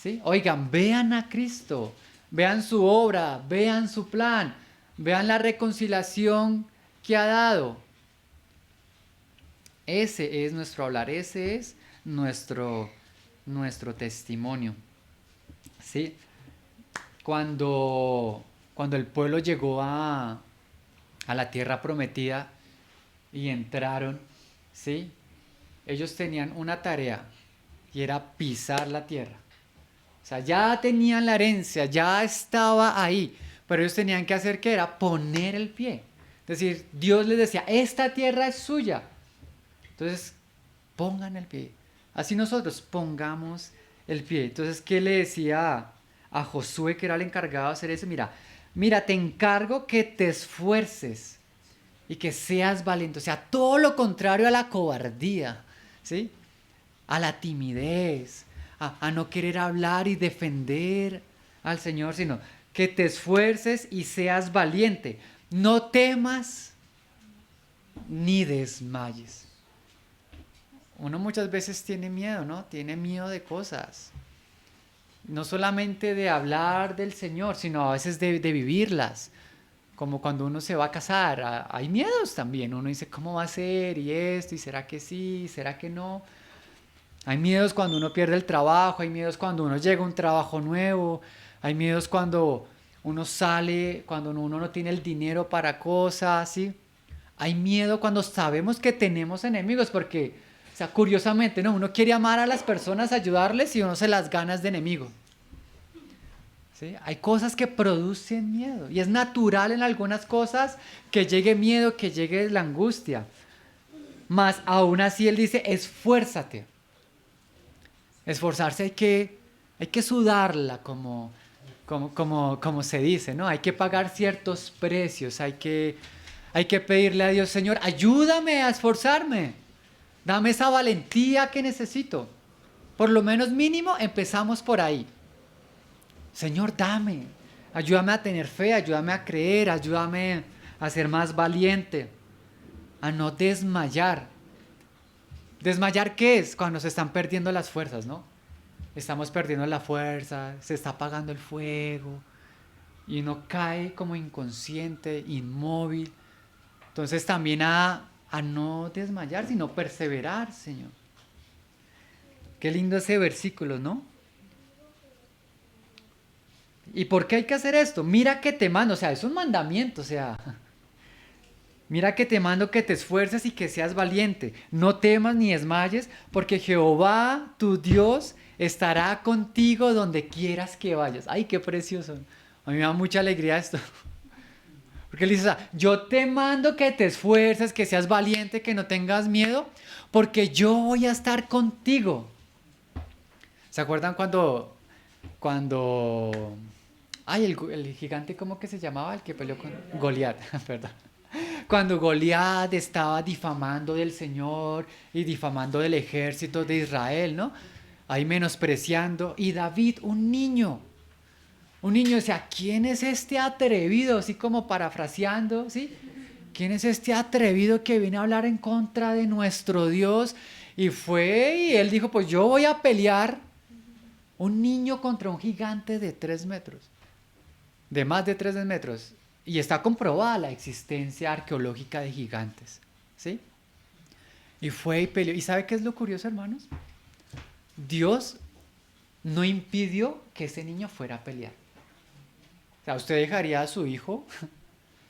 ¿sí? Oigan, vean a Cristo, vean su obra, vean su plan, vean la reconciliación que ha dado. Ese es nuestro hablar, ese es nuestro testimonio, ¿sí? Cuando el pueblo llegó a la tierra prometida y entraron, ¿sí? Ellos tenían una tarea y era pisar la tierra. O sea, ya tenían la herencia, ya estaba ahí, pero ellos tenían que hacer, ¿qué era? Poner el pie. Es decir, Dios les decía, esta tierra es suya. Entonces, pongan el pie. Así nosotros pongamos el pie. Entonces, ¿qué le decía a Josué, que era el encargado de hacer eso? Mira, te encargo que te esfuerces y que seas valiente. O sea, todo lo contrario a la cobardía, ¿sí? A la timidez, a no querer hablar y defender al Señor, sino que te esfuerces y seas valiente. No temas ni desmayes. Uno muchas veces tiene miedo, ¿no? Tiene miedo de cosas. No solamente de hablar del Señor, sino a veces de vivirlas. Como cuando uno se va a casar, hay miedos también. Uno dice, ¿cómo va a ser? Y esto, y será que sí, será que no. Hay miedos cuando uno pierde el trabajo, hay miedos cuando uno llega a un trabajo nuevo, hay miedos cuando uno sale, cuando uno no tiene el dinero para cosas, ¿sí? Hay miedo cuando sabemos que tenemos enemigos, porque, o sea, curiosamente, ¿no? Uno quiere amar a las personas, ayudarles, y uno se las ganas de enemigo. ¿Sí? Hay cosas que producen miedo, y es natural en algunas cosas que llegue miedo, que llegue la angustia. Mas aún así él dice, esfuérzate. Esforzarse hay que sudarla, como se dice, ¿no? Hay que pagar ciertos precios, hay que pedirle a Dios, Señor, ayúdame a esforzarme, dame esa valentía que necesito. Por lo menos mínimo empezamos por ahí. Señor, ayúdame a tener fe, ayúdame a creer, ayúdame a ser más valiente, a no desmayar. ¿Desmayar qué es? Cuando se están perdiendo las fuerzas, ¿no? Estamos perdiendo la fuerza, se está apagando el fuego, y uno cae como inconsciente, inmóvil. Entonces también a no desmayar, sino perseverar, Señor. Qué lindo ese versículo, ¿no? ¿Y por qué hay que hacer esto? Mira que te mando, o sea, es un mandamiento, o sea, mira que te mando que te esfuerces y que seas valiente. No temas ni desmayes, porque Jehová, tu Dios, estará contigo donde quieras que vayas. Ay, qué precioso. A mí me da mucha alegría esto. Porque él dice, o sea, yo te mando que te esfuerces, que seas valiente, que no tengas miedo, porque yo voy a estar contigo. ¿Se acuerdan cuando, ay, el gigante, ¿cómo que se llamaba? El que peleó con Goliat, perdón. Cuando Goliat estaba difamando del Señor y difamando del ejército de Israel, ¿no? Ahí menospreciando. Y David, un niño decía, ¿quién es este atrevido? Así como parafraseando, ¿sí? ¿Quién es este atrevido que viene a hablar en contra de nuestro Dios? Y fue y él dijo, pues yo voy a pelear un niño contra un gigante de 3 metros, de más de 3 metros. Y está comprobada la existencia arqueológica de gigantes, ¿sí? Y fue y peleó. ¿Y sabe qué es lo curioso, hermanos? Dios no impidió que ese niño fuera a pelear. O sea, usted dejaría a su hijo,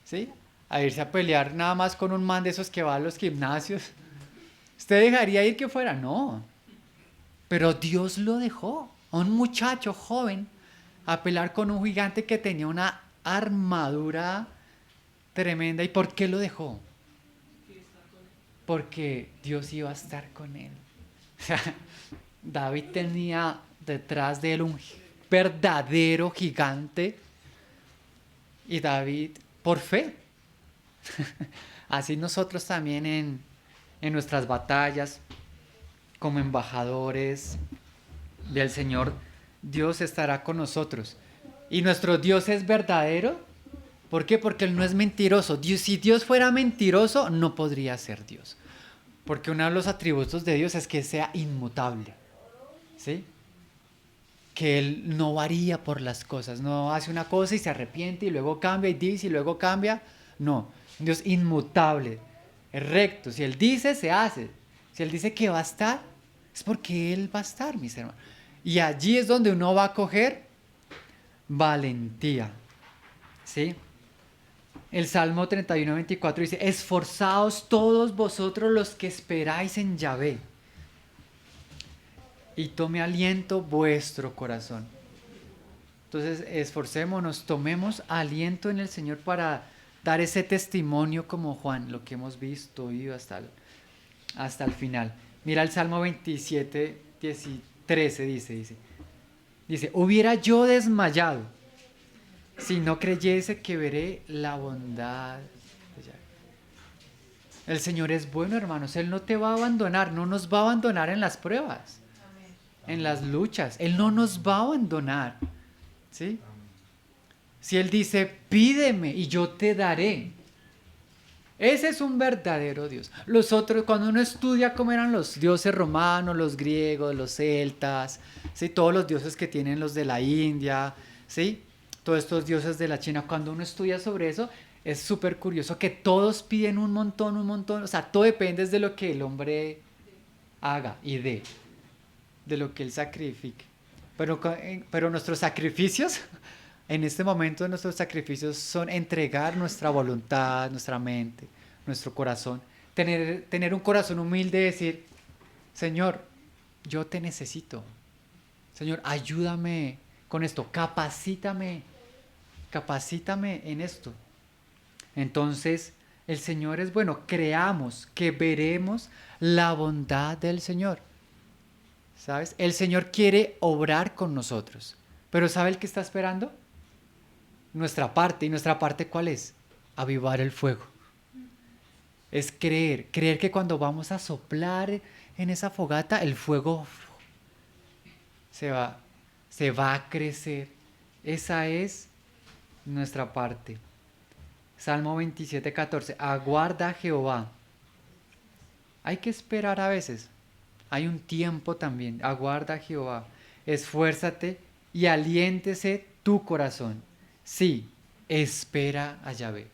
¿sí? A irse a pelear nada más con un man de esos que va a los gimnasios. ¿Usted dejaría ir que fuera? No. Pero Dios lo dejó. A un muchacho joven a pelear con un gigante que tenía una armadura tremenda. ¿Y por qué lo dejó? Porque Dios iba a estar con él. O sea, David tenía detrás de él un verdadero gigante y David por fe. Así nosotros también en nuestras batallas, como embajadores del Señor, Dios estará con nosotros. Y nuestro Dios es verdadero. ¿Por qué? Porque Él no es mentiroso. Si Dios fuera mentiroso, no podría ser Dios. Porque uno de los atributos de Dios es que sea inmutable. ¿Sí? Que Él no varía por las cosas. No hace una cosa y se arrepiente y luego cambia y dice y luego cambia. No. Dios inmutable. Es recto. Si Él dice, se hace. Si Él dice que va a estar, es porque Él va a estar, mis hermanos. Y allí es donde uno va a coger valentía. ¿Sí? El Salmo 31:24 dice, esforzaos todos vosotros los que esperáis en Yahvé, y tome aliento vuestro corazón. Entonces, esforcémonos, tomemos aliento en el Señor para dar ese testimonio como Juan, lo que hemos visto, oído hasta el final. Mira el Salmo 27, 13 dice, hubiera yo desmayado si no creyese que veré la bondad de Yahvé. El Señor es bueno, hermanos. Él no te va a abandonar, no nos va a abandonar en las pruebas, en las luchas. Él no nos va a abandonar. ¿Sí? Si Él dice, pídeme y yo te daré. Ese es un verdadero Dios. Los otros, cuando uno estudia cómo eran los dioses romanos, los griegos, los celtas, ¿sí? Todos los dioses que tienen los de la India, ¿sí? Todos estos dioses de la China, cuando uno estudia sobre eso, es súper curioso que todos piden un montón, o sea, todo depende de lo que el hombre haga y de lo que él sacrifique. Pero nuestros sacrificios, en este momento nuestros sacrificios son entregar nuestra voluntad, nuestra mente, nuestro corazón. Tener un corazón humilde y decir, Señor, yo te necesito. Señor, ayúdame con esto, capacítame en esto. Entonces, el Señor es bueno. Creamos que veremos la bondad del Señor. ¿Sabes? El Señor quiere obrar con nosotros. Pero ¿sabe el que está esperando? Nuestra parte. ¿Y nuestra parte cuál es? Avivar el fuego. Es creer que cuando vamos a soplar en esa fogata, el fuego se va a crecer. Esa es nuestra parte. Salmo 27:14. Aguarda a Jehová. Hay que esperar a veces. Hay un tiempo también. Aguarda a Jehová. Esfuérzate y aliéntese tu corazón. Sí, espera a Yahvé.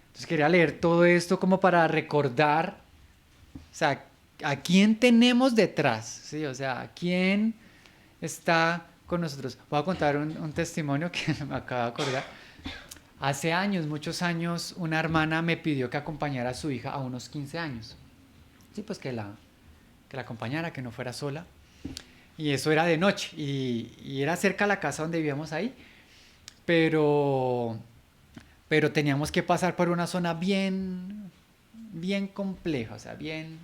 Entonces quería leer todo esto como para recordar, o sea, a quién tenemos detrás, ¿sí? O sea, a quién está con nosotros. Voy a contar un testimonio que me acabo de acordar. Hace años, muchos años, una hermana me pidió que acompañara a su hija a unos 15 años. Sí, pues que la acompañara, que no fuera sola. Y eso era de noche y era cerca de la casa donde vivíamos ahí, pero, pero teníamos que pasar por una zona bien compleja, o sea, bien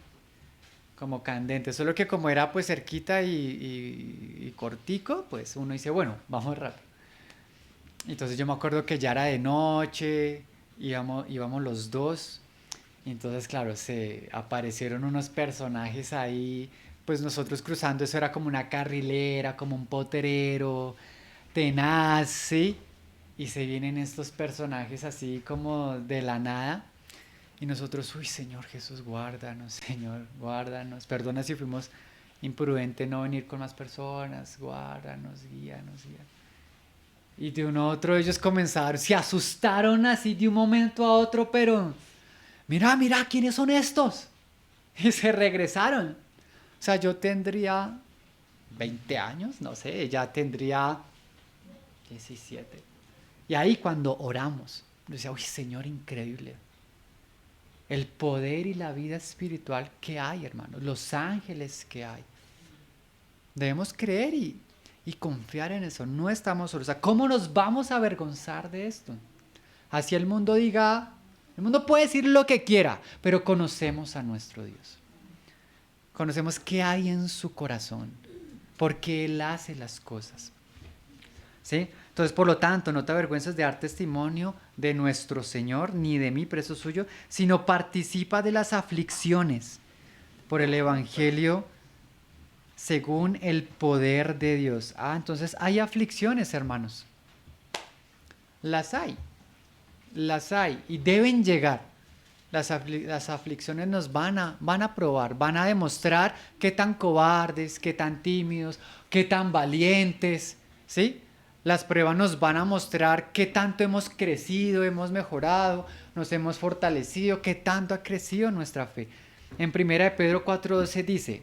como candente. Solo que como era pues cerquita y cortico, pues uno dice, bueno, vamos rápido. Entonces yo me acuerdo que ya era de noche, íbamos los dos. Y entonces, claro, se aparecieron unos personajes ahí, pues nosotros cruzando, eso era como una carrilera, como un potrero, tenaz, ¿sí? Y se vienen estos personajes así como de la nada. Y nosotros, uy, Señor Jesús, guárdanos, Señor, guárdanos. Perdona si fuimos imprudentes no venir con más personas, guárdanos, guíanos, guíanos. Y de uno a otro ellos comenzaron, se asustaron así de un momento a otro, pero mira, mira, ¿quiénes son estos? Y se regresaron. O sea, yo tendría 20 años, no sé, ella tendría 17. Y ahí cuando oramos, yo decía, uy, Señor, increíble. El poder y la vida espiritual que hay, hermanos, los ángeles que hay. Debemos creer y confiar en eso. No estamos solos. O sea, ¿cómo nos vamos a avergonzar de esto? Así el mundo diga, el mundo puede decir lo que quiera, pero conocemos a nuestro Dios. Conocemos qué hay en su corazón, porque Él hace las cosas. ¿Sí? Entonces, por lo tanto, no te avergüences de dar testimonio de nuestro Señor, ni de mí, preso suyo, sino participa de las aflicciones por el Evangelio según el poder de Dios. Ah, entonces hay aflicciones, hermanos. Las hay. Las hay y deben llegar. Las aflicciones nos van a probar, van a demostrar qué tan cobardes, qué tan tímidos, qué tan valientes, ¿sí? Las pruebas nos van a mostrar qué tanto hemos crecido, hemos mejorado, nos hemos fortalecido, qué tanto ha crecido nuestra fe. En 1 Pedro 4:12 dice,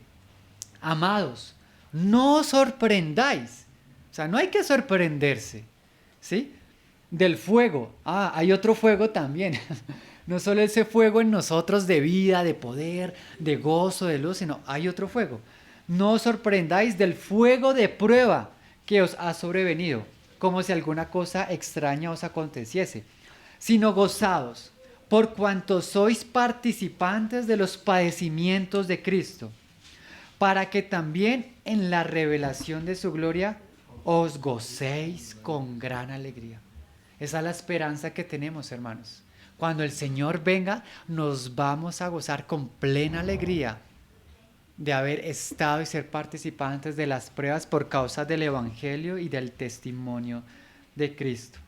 amados, no os sorprendáis. O sea, no hay que sorprenderse, ¿sí? Del fuego. Ah, hay otro fuego también. No solo ese fuego en nosotros de vida, de poder, de gozo, de luz, sino hay otro fuego. No os sorprendáis del fuego de prueba que os ha sobrevenido, como si alguna cosa extraña os aconteciese, sino gozados, por cuanto sois participantes de los padecimientos de Cristo, para que también en la revelación de su gloria os gocéis con gran alegría. Esa es la esperanza que tenemos, hermanos. Cuando el Señor venga, nos vamos a gozar con plena alegría de haber estado y ser participantes de las pruebas por causa del Evangelio y del testimonio de Cristo.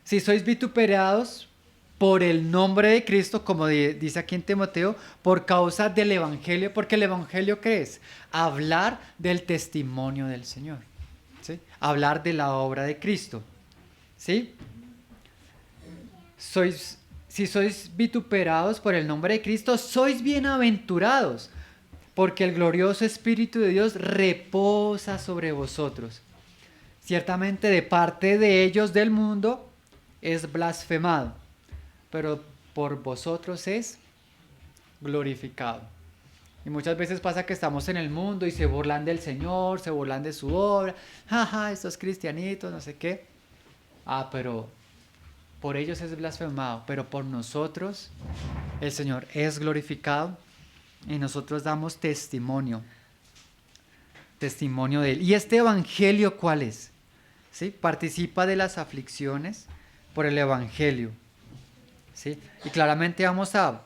Si sois vituperados por el nombre de Cristo, como dice aquí en Timoteo, por causa del Evangelio, porque el Evangelio, ¿qué es? Hablar del testimonio del Señor, ¿sí? Hablar de la obra de Cristo, ¿sí? Si sois vituperados por el nombre de Cristo, sois bienaventurados, porque el glorioso Espíritu de Dios reposa sobre vosotros. Ciertamente de parte de ellos del mundo es blasfemado, pero por vosotros es glorificado. Y muchas veces pasa que estamos en el mundo y se burlan del Señor, se burlan de su obra. Jaja, estos cristianitos, no sé qué. Ah, pero por ellos es blasfemado, pero por nosotros el Señor es glorificado y nosotros damos testimonio de Él. ¿Y este evangelio cuál es? ¿Sí? Participa de las aflicciones por el evangelio, ¿sí? Y claramente vamos a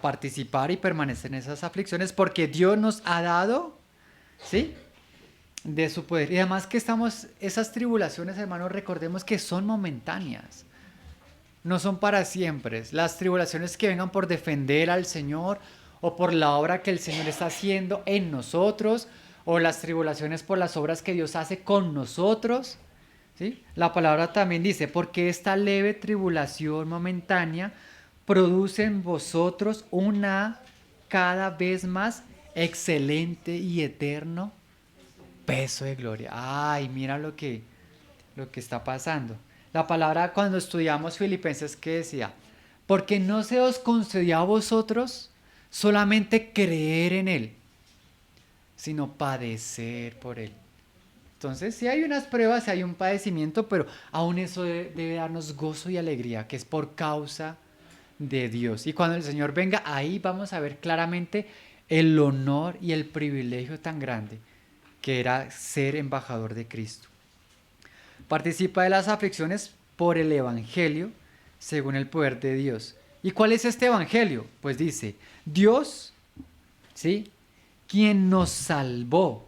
participar y permanecer en esas aflicciones porque Dios nos ha dado, ¿sí?, de su poder. Y además que esas tribulaciones, hermanos, recordemos que son momentáneas. No son para siempre. Las tribulaciones que vengan por defender al Señor o por la obra que el Señor está haciendo en nosotros, o las tribulaciones por las obras que Dios hace con nosotros, ¿sí? La palabra también dice, porque esta leve tribulación momentánea produce en vosotros una cada vez más excelente y eterno peso de gloria. Ay, mira lo que está pasando. La palabra cuando estudiamos Filipenses que decía, porque no se os concedió a vosotros solamente creer en Él, sino padecer por Él. Entonces, sí hay unas pruebas, sí hay un padecimiento, pero aún eso debe darnos gozo y alegría, que es por causa de Dios. Y cuando el Señor venga, ahí vamos a ver claramente el honor y el privilegio tan grande que era ser embajador de Cristo. Participa de las aflicciones por el Evangelio, según el poder de Dios. ¿Y cuál es este Evangelio? Pues dice, Dios, ¿sí? Quien nos salvó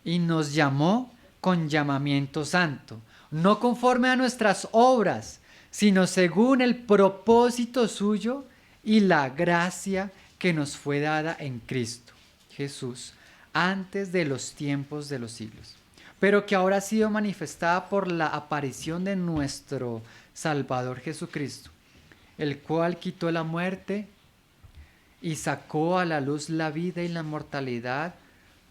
y nos llamó con llamamiento santo, no conforme a nuestras obras, sino según el propósito suyo y la gracia que nos fue dada en Cristo Jesús antes de los tiempos de los siglos, pero que ahora ha sido manifestada por la aparición de nuestro Salvador Jesucristo, el cual quitó la muerte y sacó a la luz la vida y la mortalidad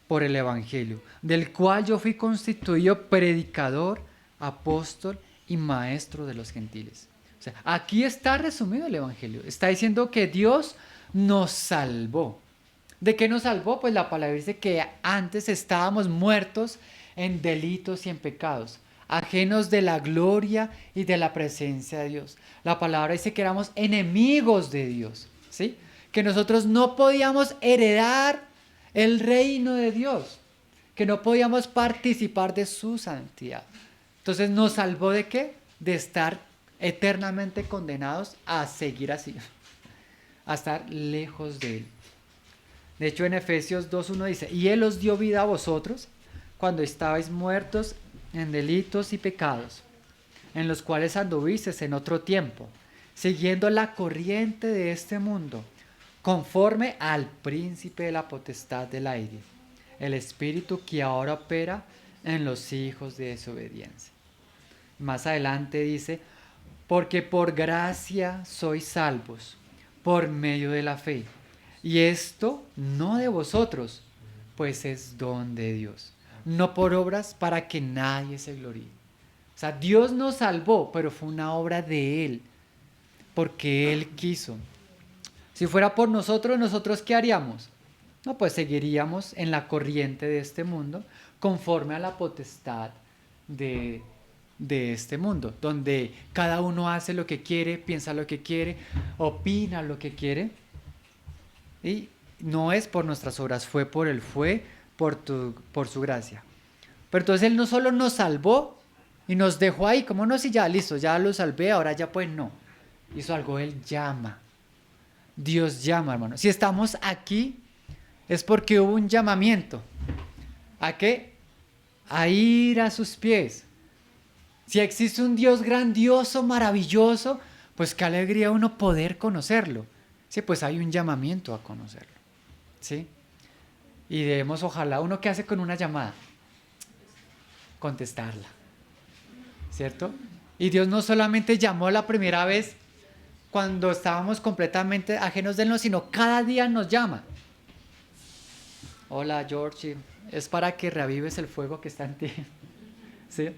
por el Evangelio, del cual yo fui constituido predicador, apóstol y maestro de los gentiles. O sea, aquí está resumido el Evangelio. Está diciendo que Dios nos salvó. ¿De qué nos salvó? Pues la palabra dice que antes estábamos muertos en delitos y en pecados, ajenos de la gloria y de la presencia de Dios. La palabra dice que éramos enemigos de Dios, ¿sí? Que nosotros no podíamos heredar el reino de Dios, que no podíamos participar de su santidad. Entonces, ¿nos salvó de qué? De estar eternamente condenados a seguir así, a estar lejos de Él. De hecho, en Efesios 2:1 dice, y Él os dio vida a vosotros cuando estabais muertos en delitos y pecados, en los cuales anduvisteis en otro tiempo, siguiendo la corriente de este mundo, conforme al príncipe de la potestad del aire, el espíritu que ahora opera en los hijos de desobediencia. Más adelante dice, porque por gracia sois salvos, por medio de la fe. Y esto no de vosotros, pues es don de Dios, no por obras para que nadie se gloríe. O sea, Dios nos salvó, pero fue una obra de Él, porque Él quiso. Si fuera por nosotros, ¿nosotros qué haríamos? No, pues seguiríamos en la corriente de este mundo, conforme a la potestad de este mundo, donde cada uno hace lo que quiere, piensa lo que quiere, opina lo que quiere. Y no es por nuestras obras, fue por su gracia. Pero entonces Él no solo nos salvó y nos dejó ahí, como no, si ya listo, ya lo salvé, ahora ya pues no. Hizo algo, Él llama. Dios llama, hermano. Si estamos aquí es porque hubo un llamamiento. ¿A qué? A ir a sus pies. Si existe un Dios grandioso, maravilloso, pues qué alegría uno poder conocerlo. Sí, pues hay un llamamiento a conocerlo. ¿Sí? Y debemos, ojalá, uno que hace con una llamada, contestarla. ¿Cierto? Y Dios no solamente llamó la primera vez cuando estábamos completamente ajenos de Él, sino cada día nos llama. Hola, Georgie, es para que reavives el fuego que está en ti. ¿Sí?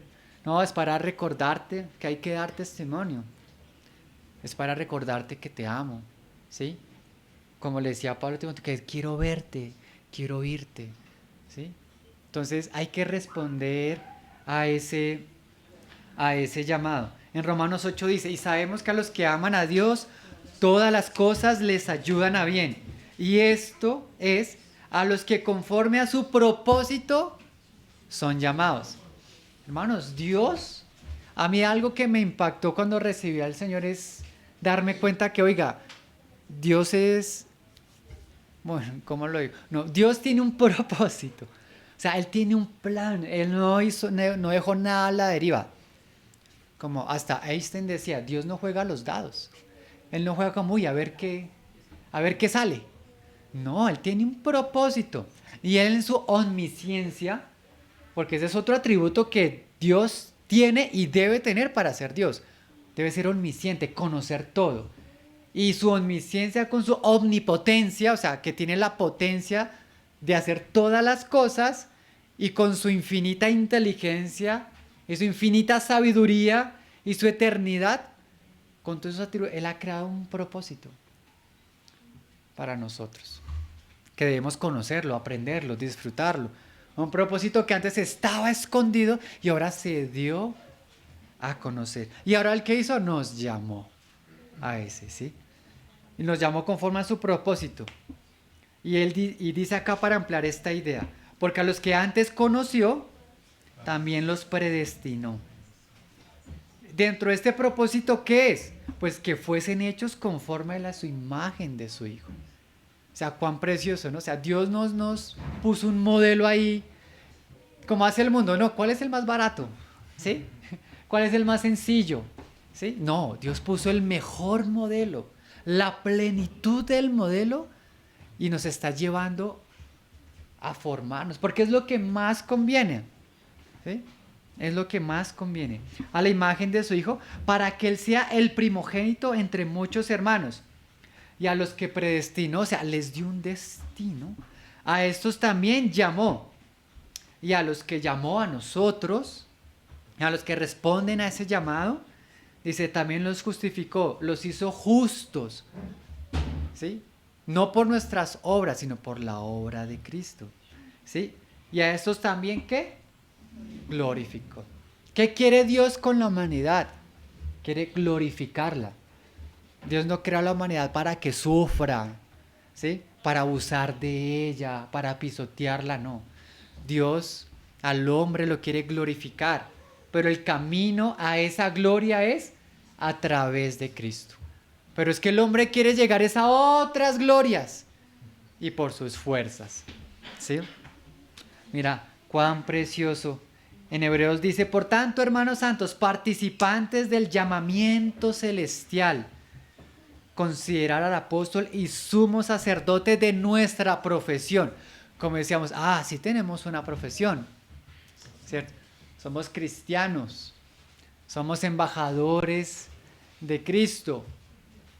No, es para recordarte que hay que dar testimonio. Es para recordarte que te amo. ¿Sí? Como le decía a Pablo Timoteo, que quiero verte, quiero oírte. ¿Sí? Entonces hay que responder a ese llamado. En Romanos 8 dice, y sabemos que a los que aman a Dios, todas las cosas les ayudan a bien. Y esto es a los que conforme a su propósito son llamados. Hermanos, Dios, a mí algo que me impactó cuando recibí al Señor es darme cuenta que, oiga, Dios es, bueno, ¿cómo lo digo? No, Dios tiene un propósito. O sea, Él tiene un plan. Él no dejó nada a la deriva. Como hasta Einstein decía, Dios no juega a los dados. Él no juega como, uy, a ver qué sale. No, Él tiene un propósito. Y Él en su omnisciencia, porque ese es otro atributo que Dios tiene y debe tener para ser Dios. Debe ser omnisciente, conocer todo. Y su omnisciencia con su omnipotencia, o sea, que tiene la potencia de hacer todas las cosas, y con su infinita inteligencia y su infinita sabiduría y su eternidad, con todos esos atributos, Él ha creado un propósito para nosotros, que debemos conocerlo, aprenderlo, disfrutarlo. Un propósito que antes estaba escondido y ahora se dio a conocer. Y ahora el que hizo nos llamó a ese, ¿sí? Y nos llamó conforme a su propósito. Y él dice acá para ampliar esta idea, porque a los que antes conoció, también los predestinó. Dentro de este propósito, ¿qué es? Pues que fuesen hechos conforme a su imagen de su Hijo. O sea, cuán precioso, ¿no? O sea, Dios nos puso un modelo ahí, como hace el mundo, ¿no? ¿Cuál es el más barato? ¿Sí? ¿Cuál es el más sencillo? ¿Sí? No, Dios puso el mejor modelo, la plenitud del modelo, y nos está llevando a formarnos, porque es lo que más conviene, ¿sí? Es lo que más conviene, a la imagen de su Hijo, para que Él sea el primogénito entre muchos hermanos. Y a los que predestinó, o sea, les dio un destino, a estos también llamó. Y a los que llamó, a nosotros, a los que responden a ese llamado, dice, también los justificó, los hizo justos, ¿sí? No por nuestras obras, sino por la obra de Cristo, ¿sí? Y a estos también, ¿qué? Glorificó. ¿Qué quiere Dios con la humanidad? Quiere glorificarla. Dios no creó a la humanidad para que sufra, ¿sí? Para abusar de ella, para pisotearla, no. Dios al hombre lo quiere glorificar, pero el camino a esa gloria es a través de Cristo. Pero es que el hombre quiere llegar a otras glorias y por sus fuerzas, ¿sí? Mira, cuán precioso. En Hebreos dice, por tanto, hermanos santos, participantes del llamamiento celestial, considerar al apóstol y sumo sacerdote de nuestra profesión. Como decíamos, sí tenemos una profesión, ¿cierto? Somos cristianos, somos embajadores de Cristo.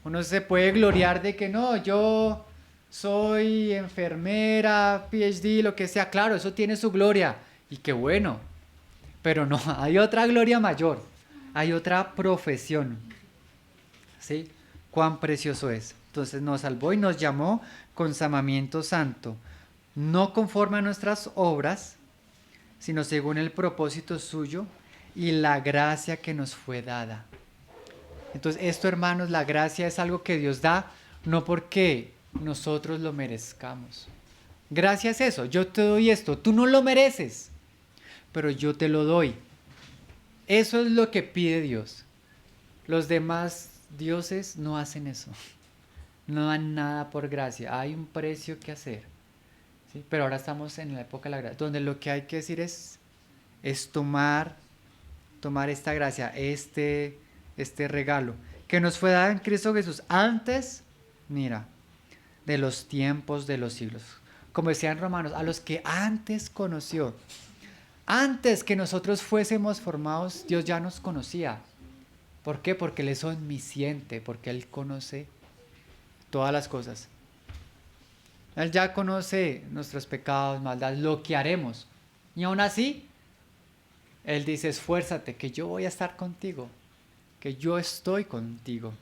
Uno se puede gloriar de que no, yo soy enfermera, PhD, lo que sea. Claro, eso tiene su gloria y qué bueno. Pero no, hay otra gloria mayor, hay otra profesión, ¿sí? Cuán precioso es. Entonces nos salvó y nos llamó con llamamiento santo, no conforme a nuestras obras, sino según el propósito suyo y la gracia que nos fue dada. Entonces esto, hermanos, la gracia es algo que Dios da, no porque nosotros lo merezcamos. Gracia es eso, yo te doy esto, tú no lo mereces, pero yo te lo doy. Eso es lo que pide Dios. Los demás dioses no hacen eso. No dan nada por gracia. Hay un precio que hacer, ¿sí? Pero ahora estamos en la época de la gracia, donde lo que hay que decir es tomar esta gracia, este regalo, que nos fue dado en Cristo Jesús antes, mira, de los tiempos de los siglos. Como decían Romanos, a los que antes conoció. Antes que nosotros fuésemos formados, Dios ya nos conocía. ¿Por qué? Porque Él es omnisciente, porque Él conoce todas las cosas. Él ya conoce nuestros pecados, maldades, lo que haremos. Y aún así, Él dice, esfuérzate, que yo voy a estar contigo, que yo estoy contigo.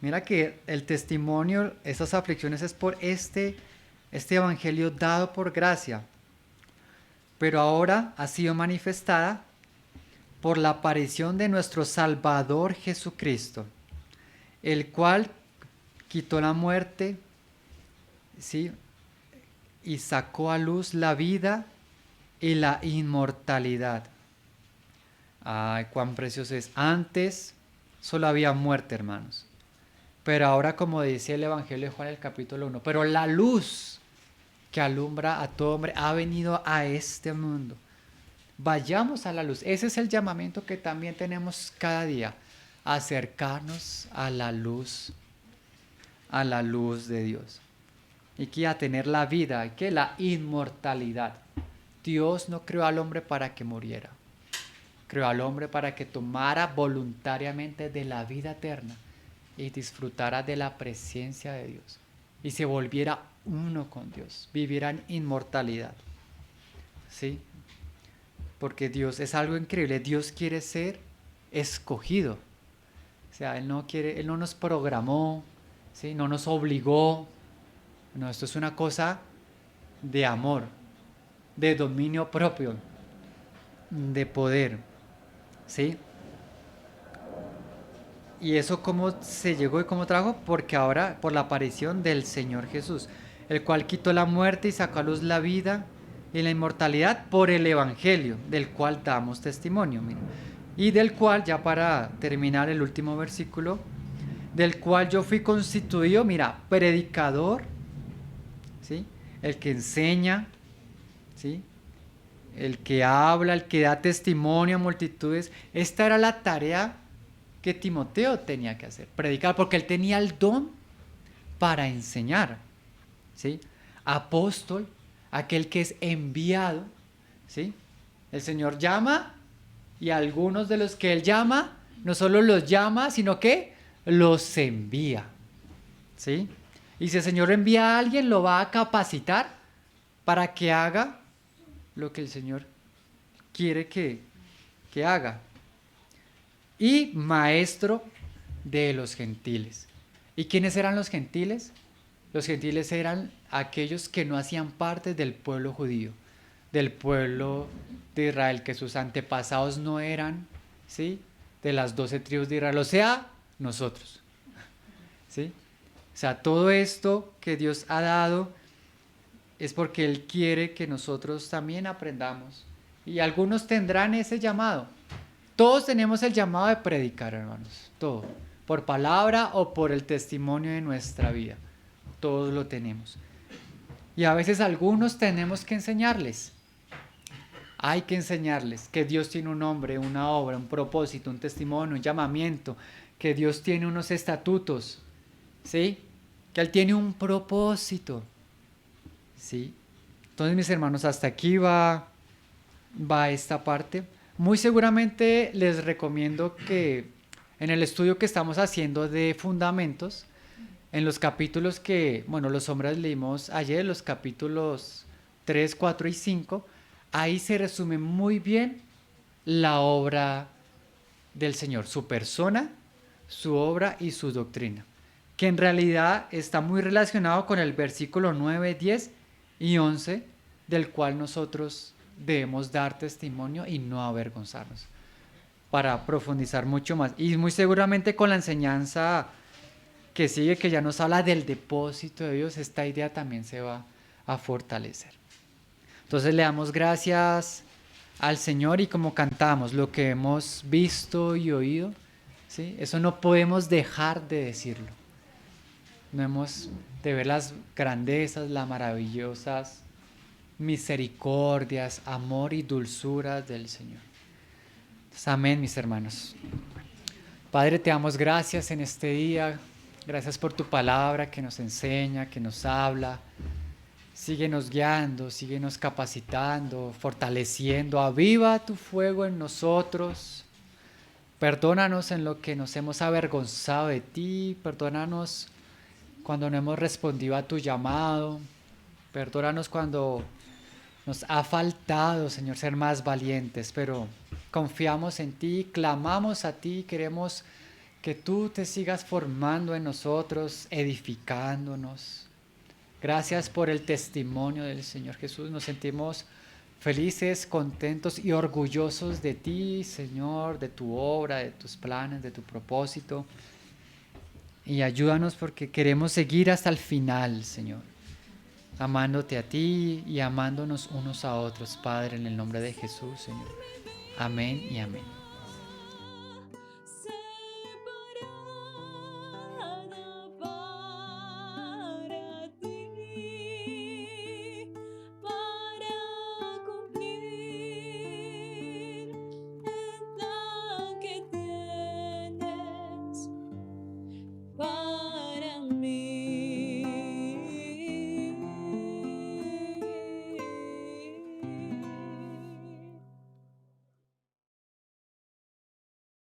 Mira que el testimonio, esas aflicciones es por este evangelio dado por gracia, pero ahora ha sido manifestada por la aparición de nuestro Salvador Jesucristo, el cual quitó la muerte, ¿sí? Y sacó a luz la vida y la inmortalidad. Ay, cuán precioso es. Antes solo había muerte, hermanos. Pero ahora, como dice el Evangelio de Juan, el capítulo 1, pero la luz que alumbra a todo hombre ha venido a este mundo. Vayamos a la luz. Ese es el llamamiento que también tenemos cada día. Acercarnos a la luz de Dios. Y que a tener la vida, y que la inmortalidad. Dios no creó al hombre para que muriera. creó al hombre para que tomara voluntariamente de la vida eterna y disfrutara de la presencia de Dios y se volviera uno con Dios, viviera en inmortalidad. ¿Sí? Porque Dios es algo increíble. Dios quiere ser escogido. O sea, Él no nos programó, ¿sí? No nos obligó. No, esto es una cosa de amor, de dominio propio, de poder, ¿sí? ¿Y eso cómo se llegó y cómo trajo? Porque ahora, por la aparición del Señor Jesús, el cual quitó la muerte y sacó a luz la vida y la inmortalidad por el Evangelio, del cual damos testimonio. Mira. Y del cual, ya para terminar el último versículo, del cual yo fui constituido, mira, predicador, ¿sí? El que enseña, ¿sí? El que habla, el que da testimonio a multitudes. Esta era la tarea que Timoteo tenía que hacer, predicar, porque él tenía el don para enseñar, ¿sí? Apóstol, aquel que es enviado, ¿sí? El Señor llama y algunos de los que Él llama, no solo los llama, sino que los envía, ¿sí? Y si el Señor envía a alguien, lo va a capacitar para que haga lo que el Señor quiere que haga. Y maestro de los gentiles. ¿Y quiénes eran los gentiles? Los gentiles eran aquellos que no hacían parte del pueblo judío, del pueblo de Israel, que sus antepasados no eran, ¿sí? De las 12 tribus de Israel, o sea, nosotros, ¿sí? O sea, todo esto que Dios ha dado es porque Él quiere que nosotros también aprendamos. Y algunos tendrán ese llamado. Todos tenemos el llamado de predicar, hermanos, todo, por palabra o por el testimonio de nuestra vida, todos lo tenemos. Y a veces algunos tenemos que enseñarles, hay que enseñarles que Dios tiene un nombre, una obra, un propósito, un testimonio, un llamamiento, que Dios tiene unos estatutos, ¿sí? Que Él tiene un propósito, ¿sí? Entonces, mis hermanos, hasta aquí va esta parte. Muy seguramente les recomiendo que en el estudio que estamos haciendo de fundamentos, en los capítulos que, bueno, los hombres leímos ayer, los capítulos 3, 4 y 5, ahí se resume muy bien la obra del Señor, su persona, su obra y su doctrina, que en realidad está muy relacionado con el versículo 9, 10 y 11, del cual nosotros debemos dar testimonio y no avergonzarnos, para profundizar mucho más. Y muy seguramente con la enseñanza que sigue, que ya nos habla del depósito de Dios, esta idea también se va a fortalecer. Entonces le damos gracias al Señor y como cantamos, lo que hemos visto y oído, ¿sí? Eso no podemos dejar de decirlo. No hemos de ver las grandezas, las maravillosas misericordias, amor y dulzura del Señor. Entonces, amén, mis hermanos. Padre, te damos gracias en este día. Gracias por tu palabra que nos enseña, que nos habla. Síguenos guiando, síguenos capacitando, fortaleciendo. Aviva tu fuego en nosotros. Perdónanos en lo que nos hemos avergonzado de ti. Perdónanos cuando no hemos respondido a tu llamado. Perdónanos cuando nos ha faltado, Señor, ser más valientes, pero confiamos en ti, clamamos a ti, queremos que tú te sigas formando en nosotros, edificándonos. Gracias por el testimonio del Señor Jesús. Nos sentimos felices, contentos y orgullosos de ti, Señor, de tu obra, de tus planes, de tu propósito. Y ayúdanos porque queremos seguir hasta el final, Señor, amándote a ti y amándonos unos a otros, Padre, en el nombre de Jesús, Señor. Amén y amén.